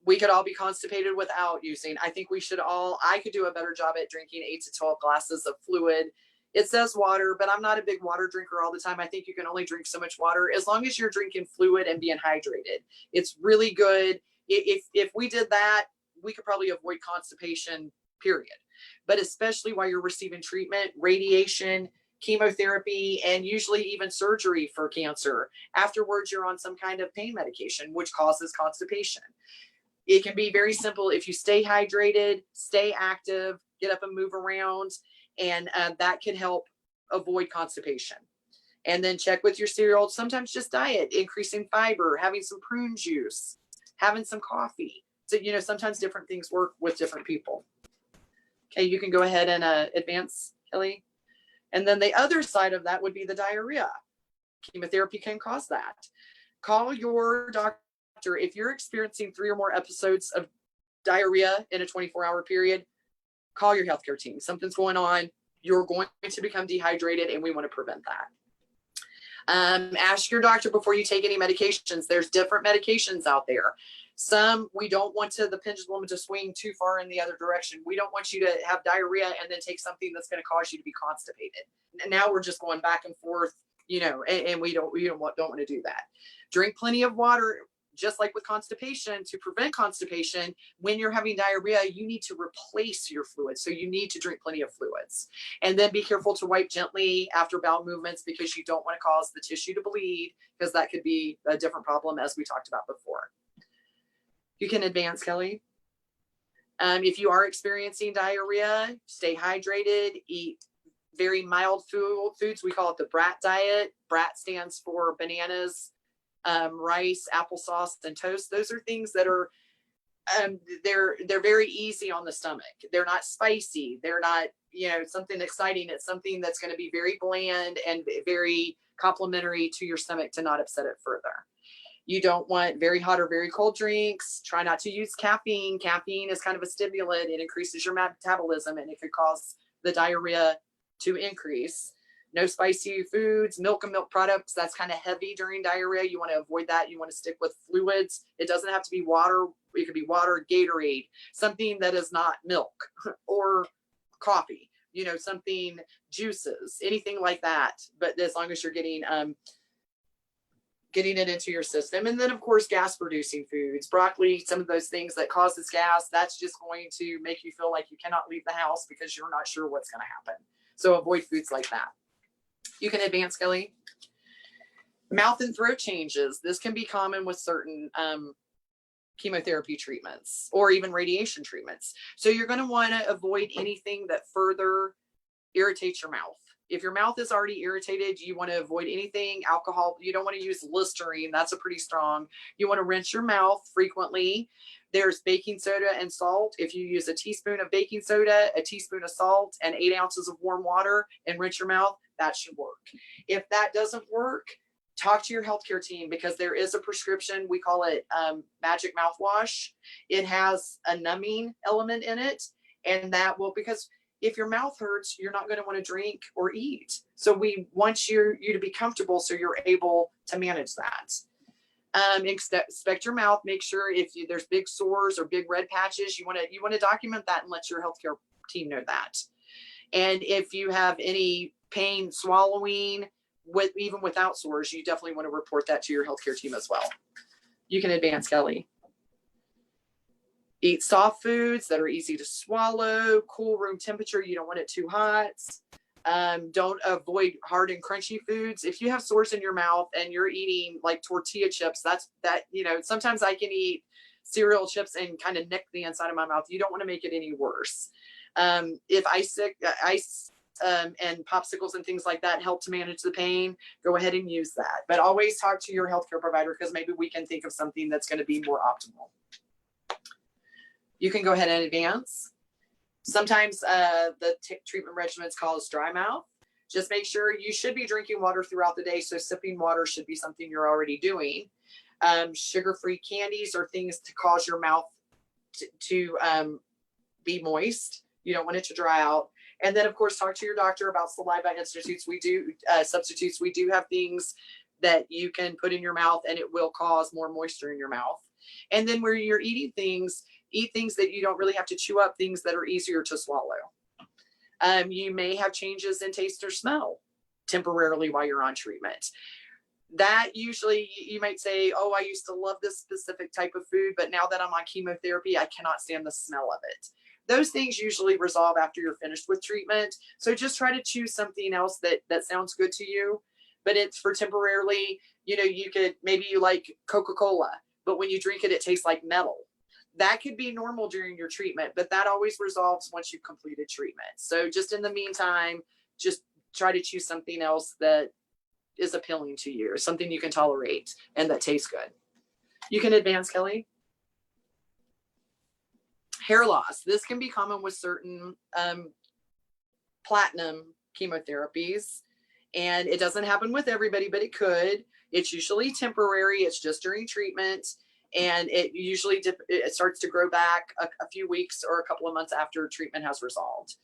We could all be constipated without using. I think I could do a better job at drinking 8 to 12 glasses of fluid. It says water, but I'm not a big water drinker all the time. I think you can only drink so much water as long as you're drinking fluid and being hydrated. It's really good. If we did that, we could probably avoid constipation, period. But especially while you're receiving treatment, radiation, chemotherapy, and usually even surgery for cancer. Afterwards, you're on some kind of pain medication, which causes constipation. It can be very simple. If you stay hydrated, stay active, get up and move around, and that can help avoid constipation. And then check with your cereal. Sometimes just diet, increasing fiber, having some prune juice, having some coffee. So, sometimes different things work with different people. Okay, you can go ahead and advance, Kelly. And then the other side of that would be the diarrhea. Chemotherapy can cause that. Call your doctor. If you're experiencing 3 or more episodes of diarrhea in a 24-hour period, call your healthcare team. Something's going on. You're going to become dehydrated, and we want to prevent that. Ask your doctor before you take any medications. There's different medications out there. Some we don't want the pendulum to swing too far in the other direction. We don't want you to have diarrhea and then take something that's going to cause you to be constipated. And now we're just going back and forth, and we don't want to do that. Drink plenty of water. Just like with constipation, to prevent constipation, when you're having diarrhea, you need to replace your fluids. So you need to drink plenty of fluids. And then be careful to wipe gently after bowel movements, because you don't want to cause the tissue to bleed, because that could be a different problem, as we talked about before. You can advance, Kelly. If you are experiencing diarrhea, stay hydrated, eat very mild foods. We call it the BRAT diet. BRAT stands for bananas, rice, applesauce, and toast. Those are things that are they're very easy on the stomach. They're not spicy. They're not something exciting. It's something that's going to be very bland and very complimentary to your stomach to not upset it further. You don't want very hot or very cold drinks. Try not to use caffeine. Caffeine is kind of a stimulant. It increases your metabolism, and it could cause the diarrhea to increase. No spicy foods, milk and milk products. That's kind of heavy during diarrhea. You want to avoid that. You want to stick with fluids. It doesn't have to be water. it could be water, Gatorade, something that is not milk or coffee, you know, something, juices, anything like that. But as long as you're getting it into your system. And then of course, gas producing foods, broccoli, some of those things that causes gas, that's just going to make you feel like you cannot leave the house because you're not sure what's going to happen. So avoid foods like that. You can advance, Kelly. Mouth and throat changes. This can be common with certain chemotherapy treatments or even radiation treatments. So you're going to want to avoid anything that further irritates your mouth. If your mouth is already irritated, you want to avoid anything alcohol. You don't want to use Listerine. That's a pretty strong. You want to rinse your mouth frequently. There's baking soda and salt. If you use a teaspoon of baking soda, a teaspoon of salt, and 8 ounces of warm water and rinse your mouth, that should work. If that doesn't work, talk to your healthcare team because there is a prescription. We call it magic mouthwash. It has a numbing element in it. And that will, because if your mouth hurts, you're not going to want to drink or eat. So we want you to be comfortable so you're able to manage that. Inspect your mouth. Make sure if there's big sores or big red patches, you want to document that and let your healthcare team know that. And if you have any pain swallowing, even without sores, you definitely want to report that to your healthcare team as well. You can advance, Kelly. Eat soft foods that are easy to swallow, cool room temperature. You don't want it too hot. Don't avoid hard and crunchy foods. If you have sores in your mouth and you're eating like tortilla chips, sometimes I can eat cereal chips and kind of nick the inside of my mouth. You don't want to make it any worse. If ice and popsicles and things like that help to manage the pain, go ahead and use that. But always talk to your healthcare provider because maybe we can think of something that's going to be more optimal. You can go ahead and advance. Sometimes the treatment regimen is called dry mouth. Just make sure you should be drinking water throughout the day. So sipping water should be something you're already doing. Sugar-free candies are things to cause your mouth to be moist. You don't want it to dry out. And then, of course, talk to your doctor about saliva substitutes. We do have things that you can put in your mouth and it will cause more moisture in your mouth. And then where you're eating things, eat things that you don't really have to chew up, things that are easier to swallow. You may have changes in taste or smell temporarily while you're on treatment. That usually you might say, oh, I used to love this specific type of food, but now that I'm on chemotherapy, I cannot stand the smell of it. Those things usually resolve after you're finished with treatment. So just try to choose something else that sounds good to you, but it's for temporarily, maybe you like Coca-Cola, but when you drink it, it tastes like metal. That could be normal during your treatment, but that always resolves once you've completed treatment. So just in the meantime, just try to choose something else that is appealing to you or something you can tolerate and that tastes good. You can advance, Kelly. Hair loss. This can be common with certain platinum chemotherapies, and it doesn't happen with everybody, but it could. It's usually temporary. It's just during treatment. And it usually it starts to grow back a few weeks or a couple of months after treatment has resolved.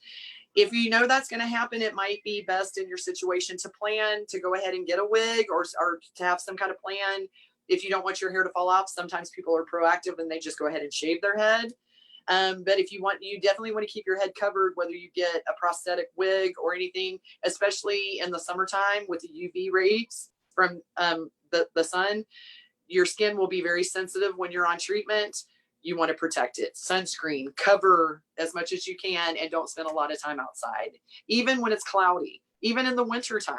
If you know that's going to happen, it might be best in your situation to plan to go ahead and get a wig or to have some kind of plan. If you don't want your hair to fall off, sometimes people are proactive and they just go ahead and shave their head. But if you definitely want to keep your head covered, whether you get a prosthetic wig or anything, especially in the summertime with the UV rays from the sun. Your skin will be very sensitive when you're on treatment. You want to protect it. Sunscreen, cover as much as you can, and don't spend a lot of time outside. Even when it's cloudy, even in the winter time,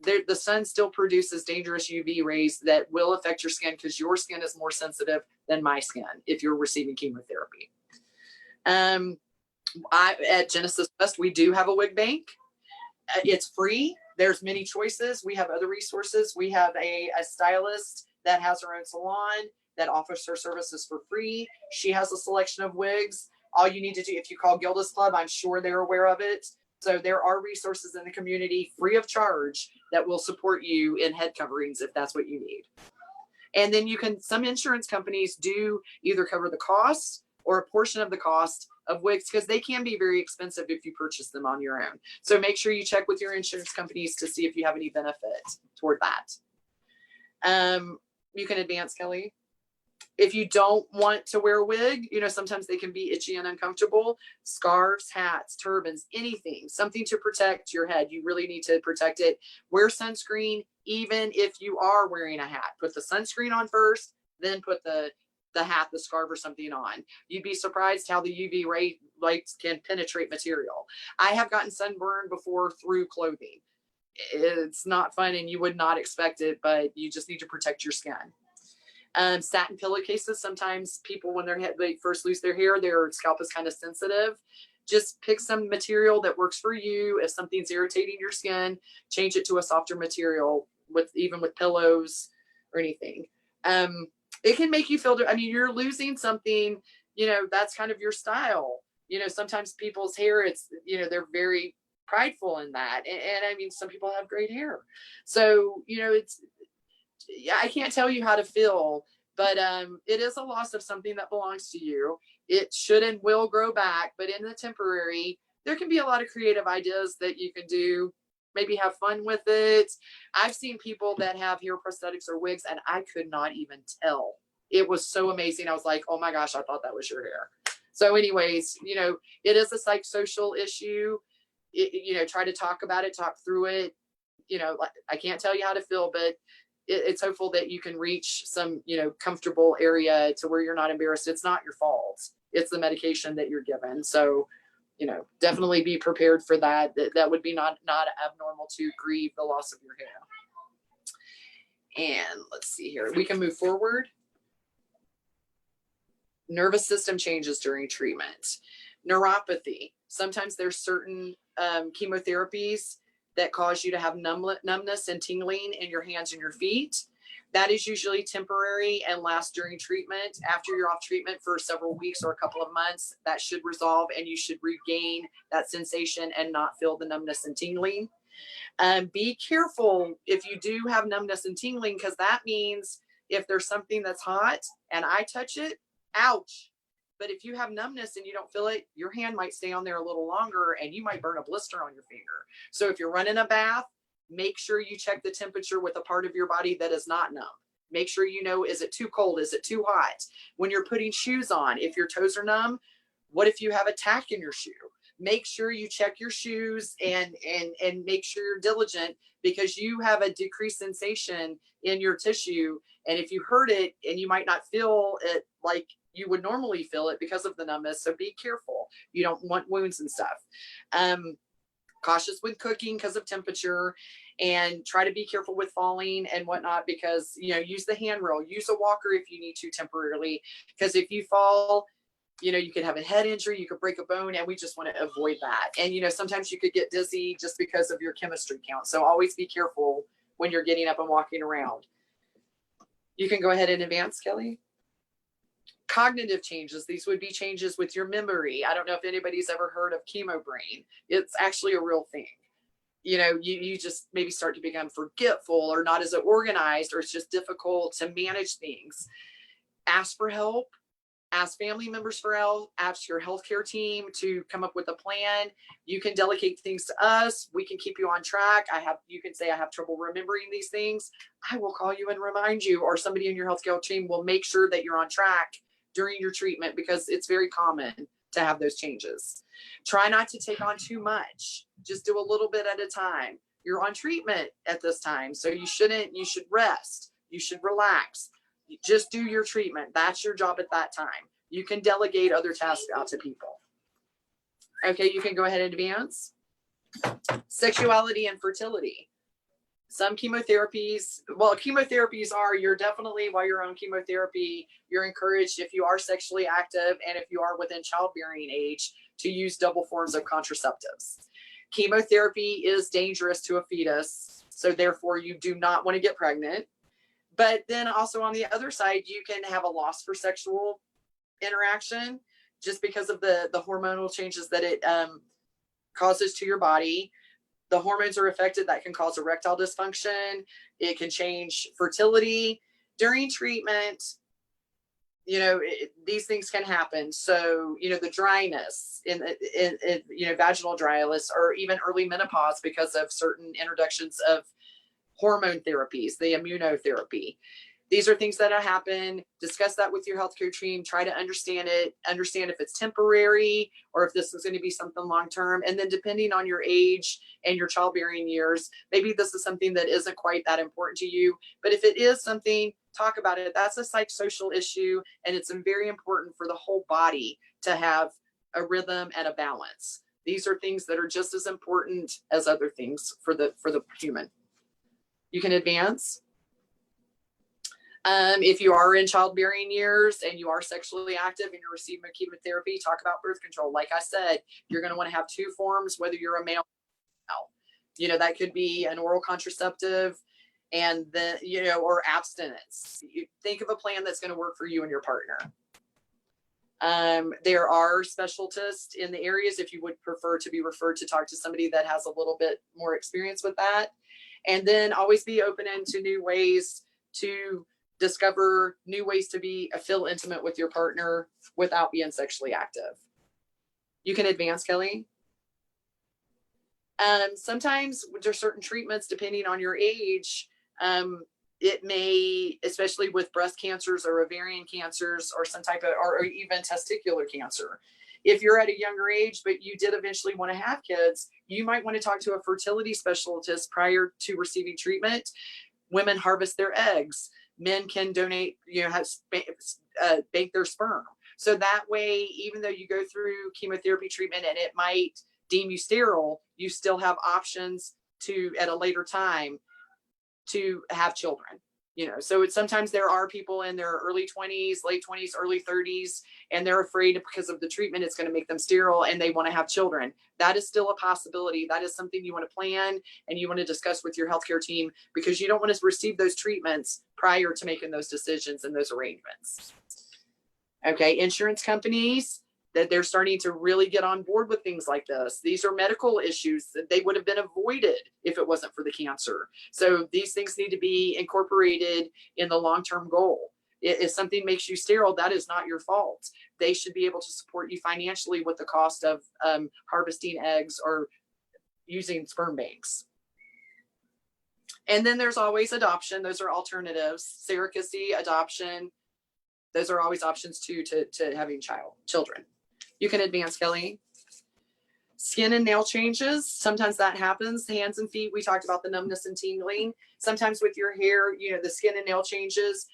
the sun still produces dangerous UV rays that will affect your skin because your skin is more sensitive than my skin if you're receiving chemotherapy. At Genesis West, we do have a wig bank. It's free. There's many choices. We have other resources. We have a stylist that has her own salon that offers her services for free. She has a selection of wigs. All you need to do, if you call Gilda's Club, I'm sure they're aware of it. So there are resources in the community free of charge that will support you in head coverings if that's what you need. And then some insurance companies do either cover the cost or a portion of the cost of wigs because they can be very expensive if you purchase them on your own. So make sure you check with your insurance companies to see if you have any benefit toward that. You can advance, Kelly. If you don't want to wear a wig, you know, sometimes they can be itchy and uncomfortable. Scarves, hats, turbans, anything, something to protect your head. You really need to protect it. Wear sunscreen, even if you are wearing a hat. Put the sunscreen on first, then put the hat, the scarf or something on. You'd be surprised how the UV lights can penetrate material. I have gotten sunburned before through clothing. It's not fun and you would not expect it, but you just need to protect your skin. Satin pillowcases. Sometimes people, when they first lose their hair, their scalp is kind of sensitive. Just pick some material that works for you. If something's irritating your skin, change it to a softer material even with pillows or anything. It can make you feel, I mean, you're losing something, you know, that's kind of your style. You know, sometimes people's hair, it's, you know, they're very prideful in that. And I mean, some people have great hair. So, you know, I can't tell you how to feel, but it is a loss of something that belongs to you. It should and will grow back, but in the temporary, there can be a lot of creative ideas that you can do. Maybe have fun with it. I've seen people that have hair prosthetics or wigs, and I could not even tell. It was so amazing. I was like, oh my gosh, I thought that was your hair. So anyways, you know, it is a psychosocial issue. You know, try to talk about it, talk through it. You know, I can't tell you how to feel, but it's hopeful that you can reach some, you know, comfortable area to where you're not embarrassed. It's not your fault. It's the medication that you're given. So, you know, definitely be prepared for that. That would be not abnormal to grieve the loss of your hair. And let's see here. We can move forward. Nervous system changes during treatment. Neuropathy. Sometimes there's certain chemotherapies that cause you to have numbness and tingling in your hands and your feet. That is usually temporary and lasts during treatment. After you're off treatment for several weeks or a couple of months, that should resolve and you should regain that sensation and not feel the numbness and tingling. Be careful if you do have numbness and tingling, because that means if there's something that's hot and I touch it, ouch. But if you have numbness and you don't feel it, your hand might stay on there a little longer and you might burn a blister on your finger. So if you're running a bath, make sure you check the temperature with a part of your body that is not numb. Make sure you know, is it too cold? Is it too hot? When you're putting shoes on, if your toes are numb, what if you have a tack in your shoe? Make sure you check your shoes and make sure you're diligent, because you have a decreased sensation in your tissue. And if you hurt it, and you might not feel it like you would normally feel it because of the numbness. So be careful. You don't want wounds and stuff. Cautious with cooking because of temperature, and try to be careful with falling and whatnot, because, you know, use the handrail, use a walker if you need to temporarily, because if you fall, you know, you could have a head injury, you could break a bone, and we just want to avoid that. And, you know, sometimes you could get dizzy just because of your chemistry count. So always be careful when you're getting up and walking around. You can go ahead and advance, Kelly. Cognitive changes. These would be changes with your memory. I don't know if anybody's ever heard of chemo brain. It's actually a real thing. You know, you just maybe start to become forgetful or not as organized, or it's just difficult to manage things. Ask for help. Ask family members for help. Ask your healthcare team to come up with a plan. You can delegate things to us. We can keep you on track. You can say, I have trouble remembering these things. I will call you and remind you, or somebody in your healthcare team will make sure that you're on track during your treatment, because it's very common to have those changes. Try not to take on too much. Just do a little bit at a time. You're on treatment at this time, so you should rest. You should relax. You just do your treatment. That's your job at that time. You can delegate other tasks out to people. Okay, you can go ahead and advance. Sexuality and fertility. Some chemotherapies are, you're definitely, while you're on chemotherapy, you're encouraged, if you are sexually active and if you are within childbearing age, to use double forms of contraceptives. Chemotherapy is dangerous to a fetus, so therefore you do not want to get pregnant. But then also on the other side, you can have a loss for sexual interaction just because of the hormonal changes that it causes to your body. The hormones are affected. That can cause erectile dysfunction. It can change fertility during treatment. You know, these things can happen. So, you know, the dryness in you know, vaginal dryness, or even early menopause because of certain introductions of hormone therapies, the immunotherapy. These are things that happen. Discuss that with your healthcare team. Try to understand it. Understand if it's temporary or if this is going to be something long-term. And then depending on your age and your childbearing years, maybe this is something that isn't quite that important to you. But if it is something, talk about it. That's a psychosocial issue. And it's very important for the whole body to have a rhythm and a balance. These are things that are just as important as other things for the human. You can advance. If you are in childbearing years and you are sexually active and you're receiving chemotherapy, talk about birth control. Like I said, you're going to want to have 2 forms, whether you're a male or female. You know, that could be an oral contraceptive and then, you know, or abstinence. You think of a plan that's going to work for you and your partner. There are specialists in the areas if you would prefer to be referred to talk to somebody that has a little bit more experience with that. And then always be open into new ways to discover new ways to feel intimate with your partner without being sexually active. You can advance, Kelly. Sometimes there's certain treatments depending on your age. It may, especially with breast cancers or ovarian cancers or some type of, or even testicular cancer. If you're at a younger age, but you did eventually want to have kids, you might want to talk to a fertility specialist prior to receiving treatment. Women harvest their eggs. Men can donate, you know, bank their sperm. So that way, even though you go through chemotherapy treatment and it might deem you sterile, you still have options to, at a later time, to have children. You know, so sometimes there are people in their early 20s, late 20s, early 30s, and they're afraid because of the treatment, it's going to make them sterile and they want to have children. That is still a possibility. That is something you want to plan and you want to discuss with your healthcare team, because you don't want to receive those treatments prior to making those decisions and those arrangements. Okay, insurance companies, that they're starting to really get on board with things like this. These are medical issues that they would have been avoided if it wasn't for the cancer. So these things need to be incorporated in the long-term goal. If something makes you sterile, that is not your fault. They should be able to support you financially with the cost of harvesting eggs or using sperm banks. And then there's always adoption. Those are alternatives. Surrogacy, adoption. Those are always options too to having children. You can advance, Kelly. Skin and nail changes. Sometimes that happens. Hands and feet. We talked about the numbness and tingling. Sometimes with your hair, you know, the skin and nail changes,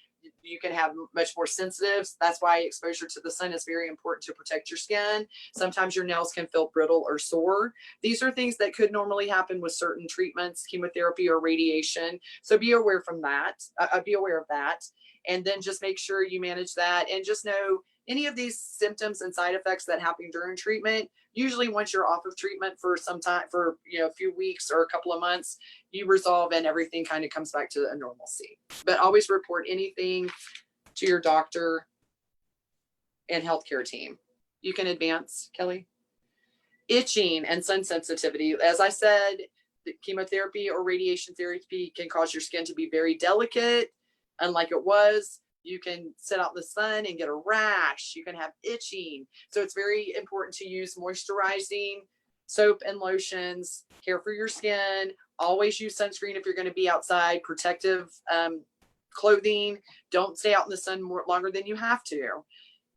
you can have much more sensitives. That's why exposure to the sun is very important to protect your skin. Sometimes your nails can feel brittle or sore. These are things that could normally happen with certain treatments, chemotherapy or radiation. So be aware from that. Be aware of that. And then just make sure you manage that, and just know any of these symptoms and side effects that happen during treatment, usually once you're off of treatment for some time, for, you know, a few weeks or a couple of months, you resolve and everything kind of comes back to a normalcy. But always report anything to your doctor and healthcare team. You can advance, Kelly. Itching and sun sensitivity. As I said, the chemotherapy or radiation therapy can cause your skin to be very delicate. Unlike it was, you can sit out in the sun and get a rash. You can have itching. So it's very important to use moisturizing soap and lotions, care for your skin. Always use sunscreen if you're going to be outside, protective clothing. Don't stay out in the sun longer than you have to.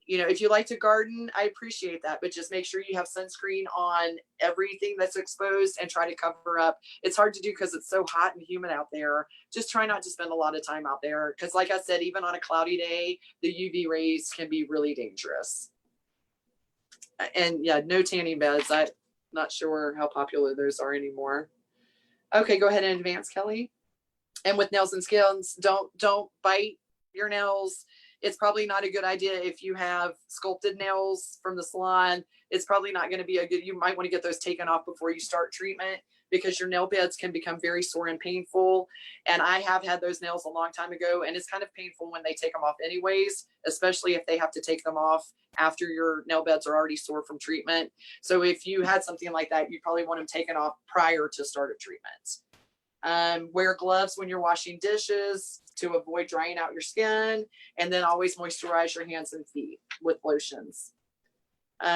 You know, if you like to garden, I appreciate that, but just make sure you have sunscreen on everything that's exposed and try to cover up. It's hard to do because it's so hot and humid out there. Just try not to spend a lot of time out there, because like I said, even on a cloudy day, the UV rays can be really dangerous. And yeah, no tanning beds. I'm not sure how popular those are anymore. Okay, go ahead and advance, Kelly. And with nails and skins, don't bite your nails. It's probably not a good idea if you have sculpted nails from the salon. It's probably not going to be a good, you might want to get those taken off before you start treatment, because your nail beds can become very sore and painful. And I have had those nails a long time ago, and it's kind of painful when they take them off anyways, especially if they have to take them off after your nail beds are already sore from treatment. So if you had something like that, you probably want them taken off prior to start of treatment. Wear gloves when you're washing dishes to avoid drying out your skin, and then always moisturize your hands and feet with lotions.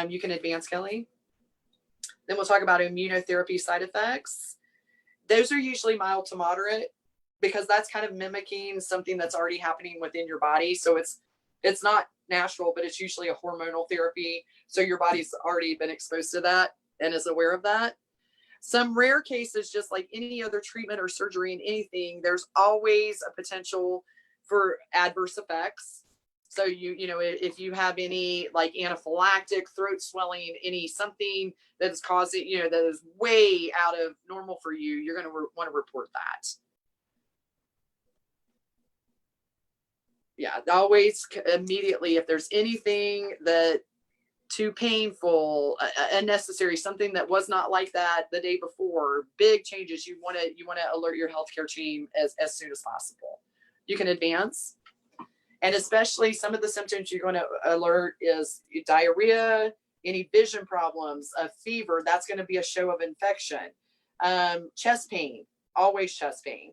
You can advance, Kelly. Then we'll talk about immunotherapy side effects. Those are usually mild to moderate. because that's kind of mimicking something that's already happening within your body. So it's not natural, but it's usually a hormonal therapy. So your body's already been exposed to that and is aware of that. Some rare cases, just like any other treatment or surgery in anything, there's always a potential for adverse effects. So you know, if you have any like anaphylactic throat swelling, any something that is causing, you know, that is way out of normal for you, you're going to want to report that. Yeah, always immediately, if there's anything that too painful, unnecessary, something that was not like that the day before, big changes, you want to alert your healthcare team as soon as possible. You can advance. And especially some of the symptoms you're going to alert is diarrhea, any vision problems, a fever, that's going to be a show of infection. Chest pain, always chest pain.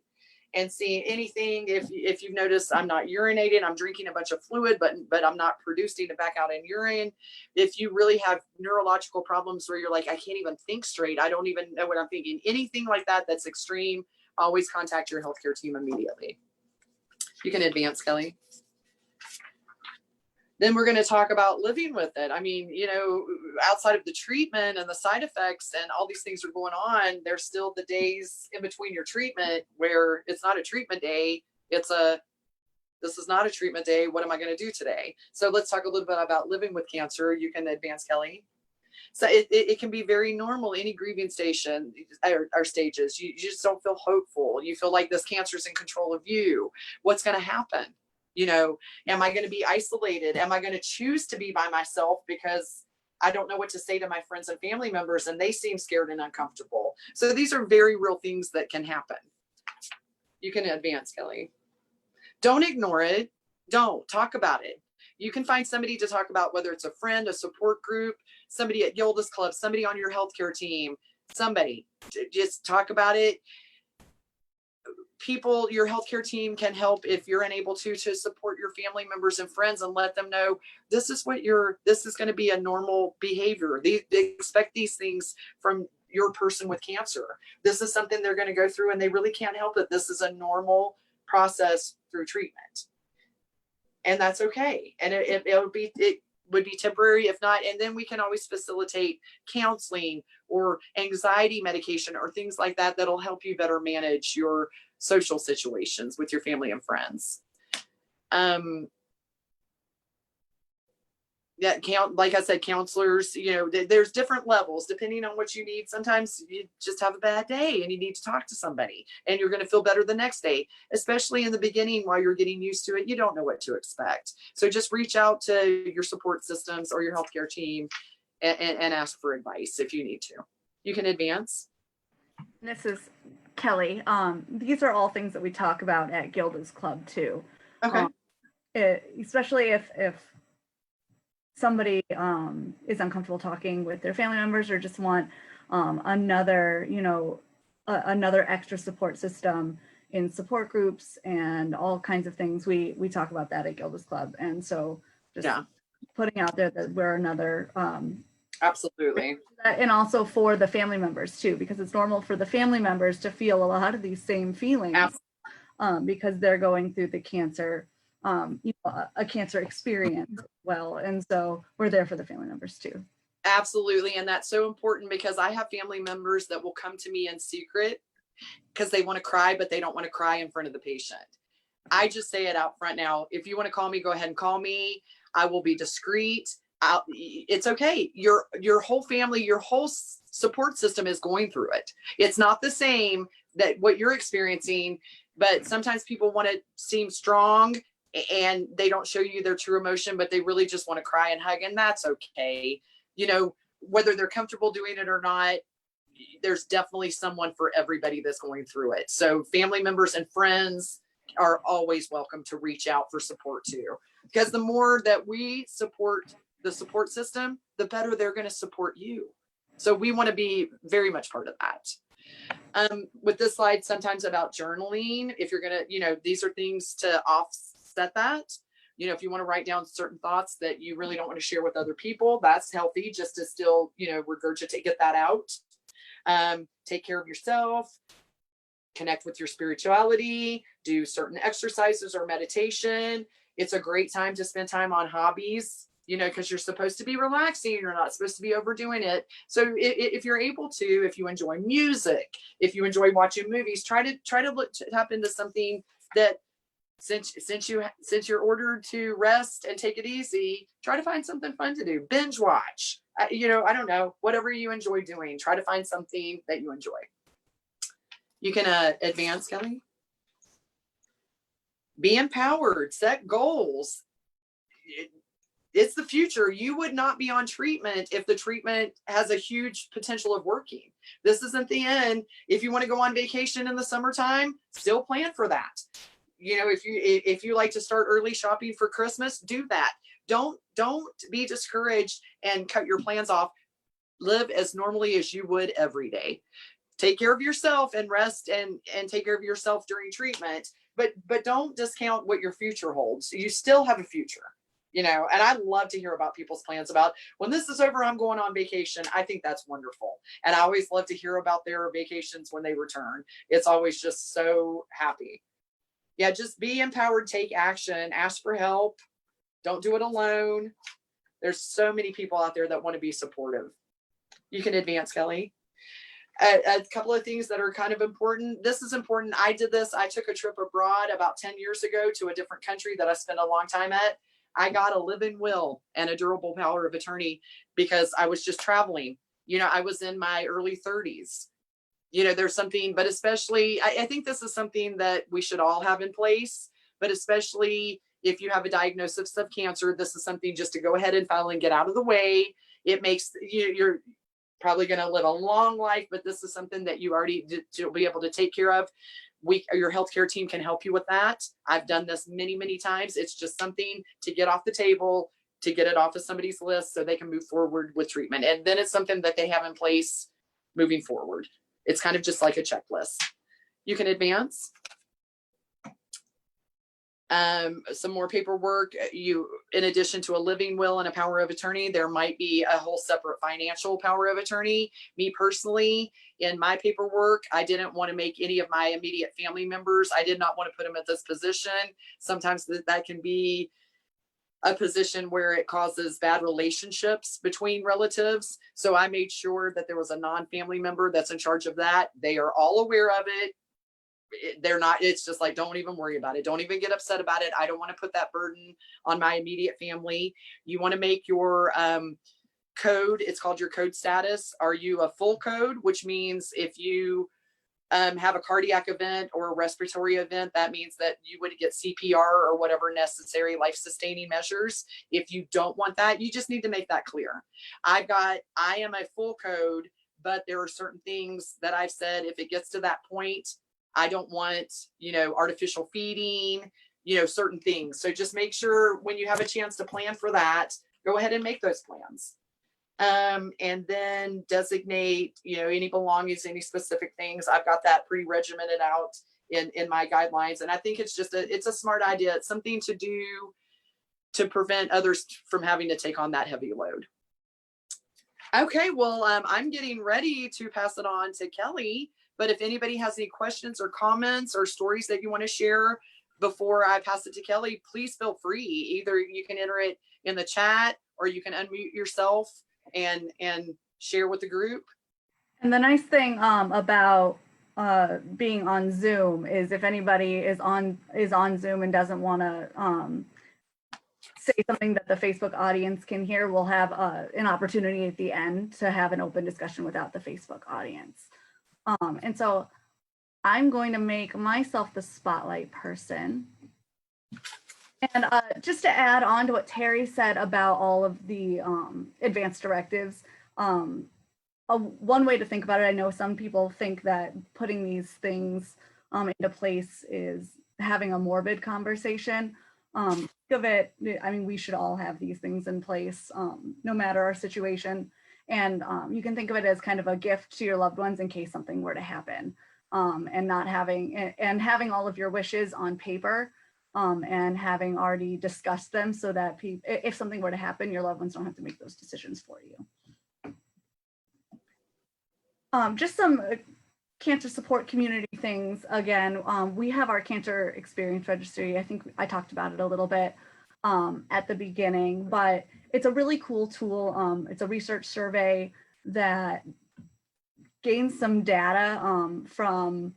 And see anything, if you've noticed I'm not urinating, I'm drinking a bunch of fluid, but I'm not producing it back out in urine. If you really have neurological problems where you're like, I can't even think straight, I don't even know what I'm thinking, anything like that that's extreme, always contact your healthcare team immediately. You can advance, Kelly. Then we're going to talk about living with it. I mean, you know, outside of the treatment and the side effects and all these things are going on, there's still the days in between your treatment where it's not a treatment day. This is not a treatment day. What am I going to do today? So let's talk a little bit about living with cancer. You can advance, Kelly. So it can be very normal, any grieving station or stages. You just don't feel hopeful. You feel like this cancer is in control of you. What's going to happen? You know, am I going to be isolated? Am I going to choose to be by myself because I don't know what to say to my friends and family members and they seem scared and uncomfortable? So these are very real things that can happen. You can advance, Kelly. Don't ignore it. Don't talk about it. You can find somebody to talk about, whether it's a friend, a support group, somebody at Gilda's club, somebody on your healthcare team, somebody. Just talk about it. People, your healthcare team can help if you're unable to support your family members and friends and let them know this is going to be a normal behavior. They expect these things from your person with cancer. This is something they're going to go through and they really can't help it. This is a normal process through treatment. And that's okay. And it would be temporary if not. And then we can always facilitate counseling or anxiety medication or things like that that'll help you better manage your social situations with your family and friends. Like I said, counselors, you know, there's different levels depending on what you need. Sometimes you just have a bad day and you need to talk to somebody and you're going to feel better the next day, especially in the beginning while you're getting used to it. You don't know what to expect. So just reach out to your support systems or your healthcare team and ask for advice if you need to. You can advance. This is Kelly. These are all things that we talk about at Gilda's club too. Okay. Especially if somebody is uncomfortable talking with their family members or just want another, you know, another extra support system in support groups and all kinds of things. We talk about that at Gilda's club. And so just putting out there that we're another absolutely. And also for the family members too, because it's normal for the family members to feel a lot of these same feelings because they're going through the cancer, you know, a cancer experience. Well, and so we're there for the family members too. Absolutely. And that's so important because I have family members that will come to me in secret because they want to cry, but they don't want to cry in front of the patient. I just say it out front now. If you want to call me, go ahead and call me. I will be discreet. It's okay. Your whole family, your whole support system is going through it. It's not the same that what you're experiencing, but sometimes people want to seem strong and they don't show you their true emotion, but they really just want to cry and hug, and that's okay. You know, whether they're comfortable doing it or not, there's definitely someone for everybody that's going through it. So family members and friends are always welcome to reach out for support too, because the more that we support the support system, the better they're going to support you. So we want to be very much part of that. With this slide, sometimes about journaling, if you're going to, you know, these are things to offset that. You know, if you want to write down certain thoughts that you really don't want to share with other people, that's healthy just to still, you know, regurgitate, get that out. Take care of yourself. connect with your spirituality, do certain exercises or meditation. It's a great time to spend time on hobbies, you know, because you're supposed to be relaxing. You're not supposed to be overdoing it. So if you're able to, if you enjoy music, if you enjoy watching movies, try to tap into something that, since you're ordered to rest and take it easy, try to find something fun to do. Binge watch, you know, I don't know, whatever you enjoy doing, try to find something that you enjoy. You can advance, Kelly. Be empowered, set goals. It's the future. You would not be on treatment if the treatment has a huge potential of working. This isn't the end. If you want to go on vacation in the summertime, still plan for that. You know, if you like to start early shopping for Christmas, do that. Don't be discouraged and cut your plans off. Live as normally as you would every day. Take care of yourself and rest and take care of yourself during treatment, but don't discount what your future holds. You still have a future, you know, and I love to hear about people's plans about, when this is over, I'm going on vacation. I think that's wonderful. And I always love to hear about their vacations when they return. It's always just so happy. Yeah, just be empowered, take action, ask for help. Don't do it alone. There's so many people out there that want to be supportive. You can advance, Kelly. A couple of things that are kind of important. This is important. I did this. I took a trip abroad about 10 years ago to a different country that I spent a long time at. I got a living will and a durable power of attorney because I was just traveling. You know, I was in my early 30s. You know, there's something, but especially, I think this is something that we should all have in place, but especially if you have a diagnosis of cancer, this is something just to go ahead and file and get out of the way. It makes you're probably going to live a long life, but this is something that you already will be able to take care of. Your healthcare team can help you with that. I've done this many, many times. It's just something to get off the table, to get it off of somebody's list so they can move forward with treatment. And then it's something that they have in place moving forward. It's kind of just like a checklist. You can advance. Some more paperwork. In addition to a living will and a power of attorney, there might be a whole separate financial power of attorney. Me personally, in my paperwork, I didn't want to make any of my immediate family members. I did not want to put them at this position. Sometimes that can be a position where it causes bad relationships between relatives. So I made sure that there was a non-family member that's in charge of that. They are all aware of it. They're not, it's just like, don't even worry about it. Don't even get upset about it. I don't want to put that burden on my immediate family. You want to make your code, it's called your code status. Are you a full code, which means if you have a cardiac event or a respiratory event, that means that you would get CPR or whatever necessary life-sustaining measures. If you don't want that, you just need to make that clear. I am a full code, but there are certain things that I've said, if it gets to that point, I don't want, you know, artificial feeding, you know, certain things. So just make sure when you have a chance to plan for that, go ahead and make those plans. And then designate, you know, any belongings, any specific things. I've got that pre-regimented out in my guidelines. And I think it's just it's a smart idea. It's something to do to prevent others from having to take on that heavy load. Okay, well, I'm getting ready to pass it on to Kelly, but if anybody has any questions or comments or stories that you want to share before I pass it to Kelly, please feel free. Either you can enter it in the chat or you can unmute yourself and share with the group. And the nice thing about being on Zoom is if anybody is on Zoom and doesn't want to say something that the Facebook audience can hear, we'll have an opportunity at the end to have an open discussion without the Facebook audience. And so I'm going to make myself the spotlight person. And just to add on to what Terry said about all of the advanced directives, one way to think about it, I know some people think that putting these things into place is having a morbid conversation. Think of it, I mean, we should all have these things in place, no matter our situation. And you can think of it as kind of a gift to your loved ones in case something were to happen, and not having all of your wishes on paper, and having already discussed them so that if something were to happen, your loved ones don't have to make those decisions for you. Just some cancer support community things again. We have our cancer experience registry. I think I talked about it a little bit at the beginning, but it's a really cool tool. It's a research survey that gains some data from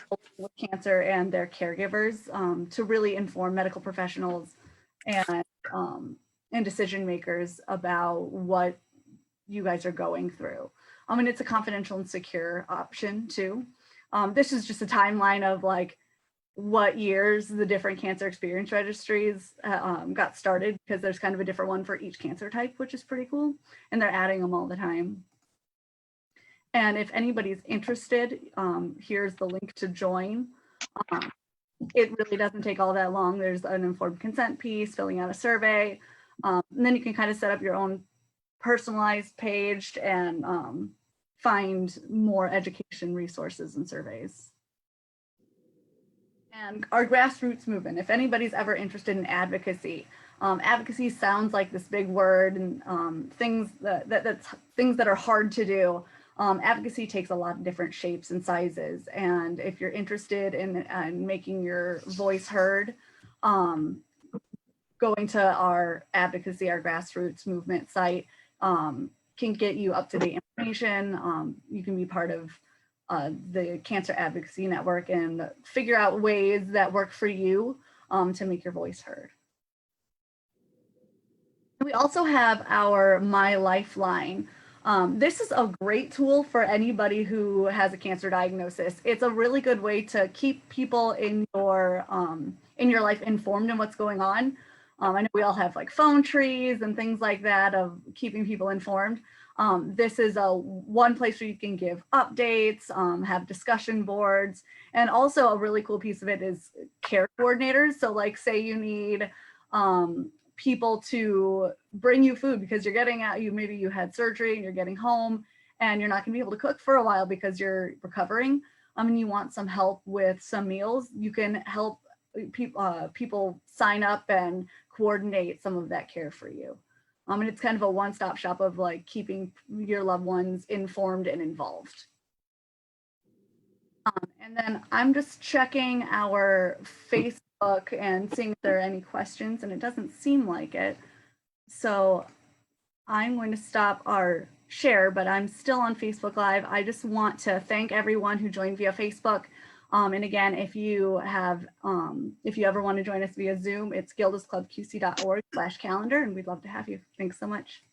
people with cancer and their caregivers to really inform medical professionals and decision makers about what you guys are going through. And it's a confidential and secure option too. This is just a timeline of like what years the different cancer experience registries got started, because there's kind of a different one for each cancer type, which is pretty cool. And they're adding them all the time. And if anybody's interested, here's the link to join. It really doesn't take all that long. There's an informed consent piece, filling out a survey. And then you can kind of set up your own personalized page and find more education resources and surveys. And our grassroots movement, if anybody's ever interested in advocacy, advocacy sounds like this big word and things that are hard to do. Advocacy takes a lot of different shapes and sizes. And if you're interested in making your voice heard, going to our advocacy, our grassroots movement site can get you up-to-date information. You can be part of the Cancer Advocacy Network and figure out ways that work for you to make your voice heard. We also have our My Lifeline. This is a great tool for anybody who has a cancer diagnosis. It's a really good way to keep people in your life informed in what's going on. I know we all have like phone trees and things like that of keeping people informed. This is one place where you can give updates, have discussion boards, and also a really cool piece of it is care coordinators. So like say you need people to bring you food because you're getting out, maybe you had surgery and you're getting home and you're not gonna be able to cook for a while because you're recovering, and you want some help with some meals, you can help people sign up and coordinate some of that care for you. And it's kind of a one-stop shop of like keeping your loved ones informed and involved. And then I'm just checking our Facebook and seeing if there are any questions, and it doesn't seem like it. So I'm going to stop our share, but I'm still on Facebook Live. I just want to thank everyone who joined via Facebook. And again, if you ever want to join us via Zoom, it's gildasclubqc.org/calendar, and we'd love to have you. Thanks so much.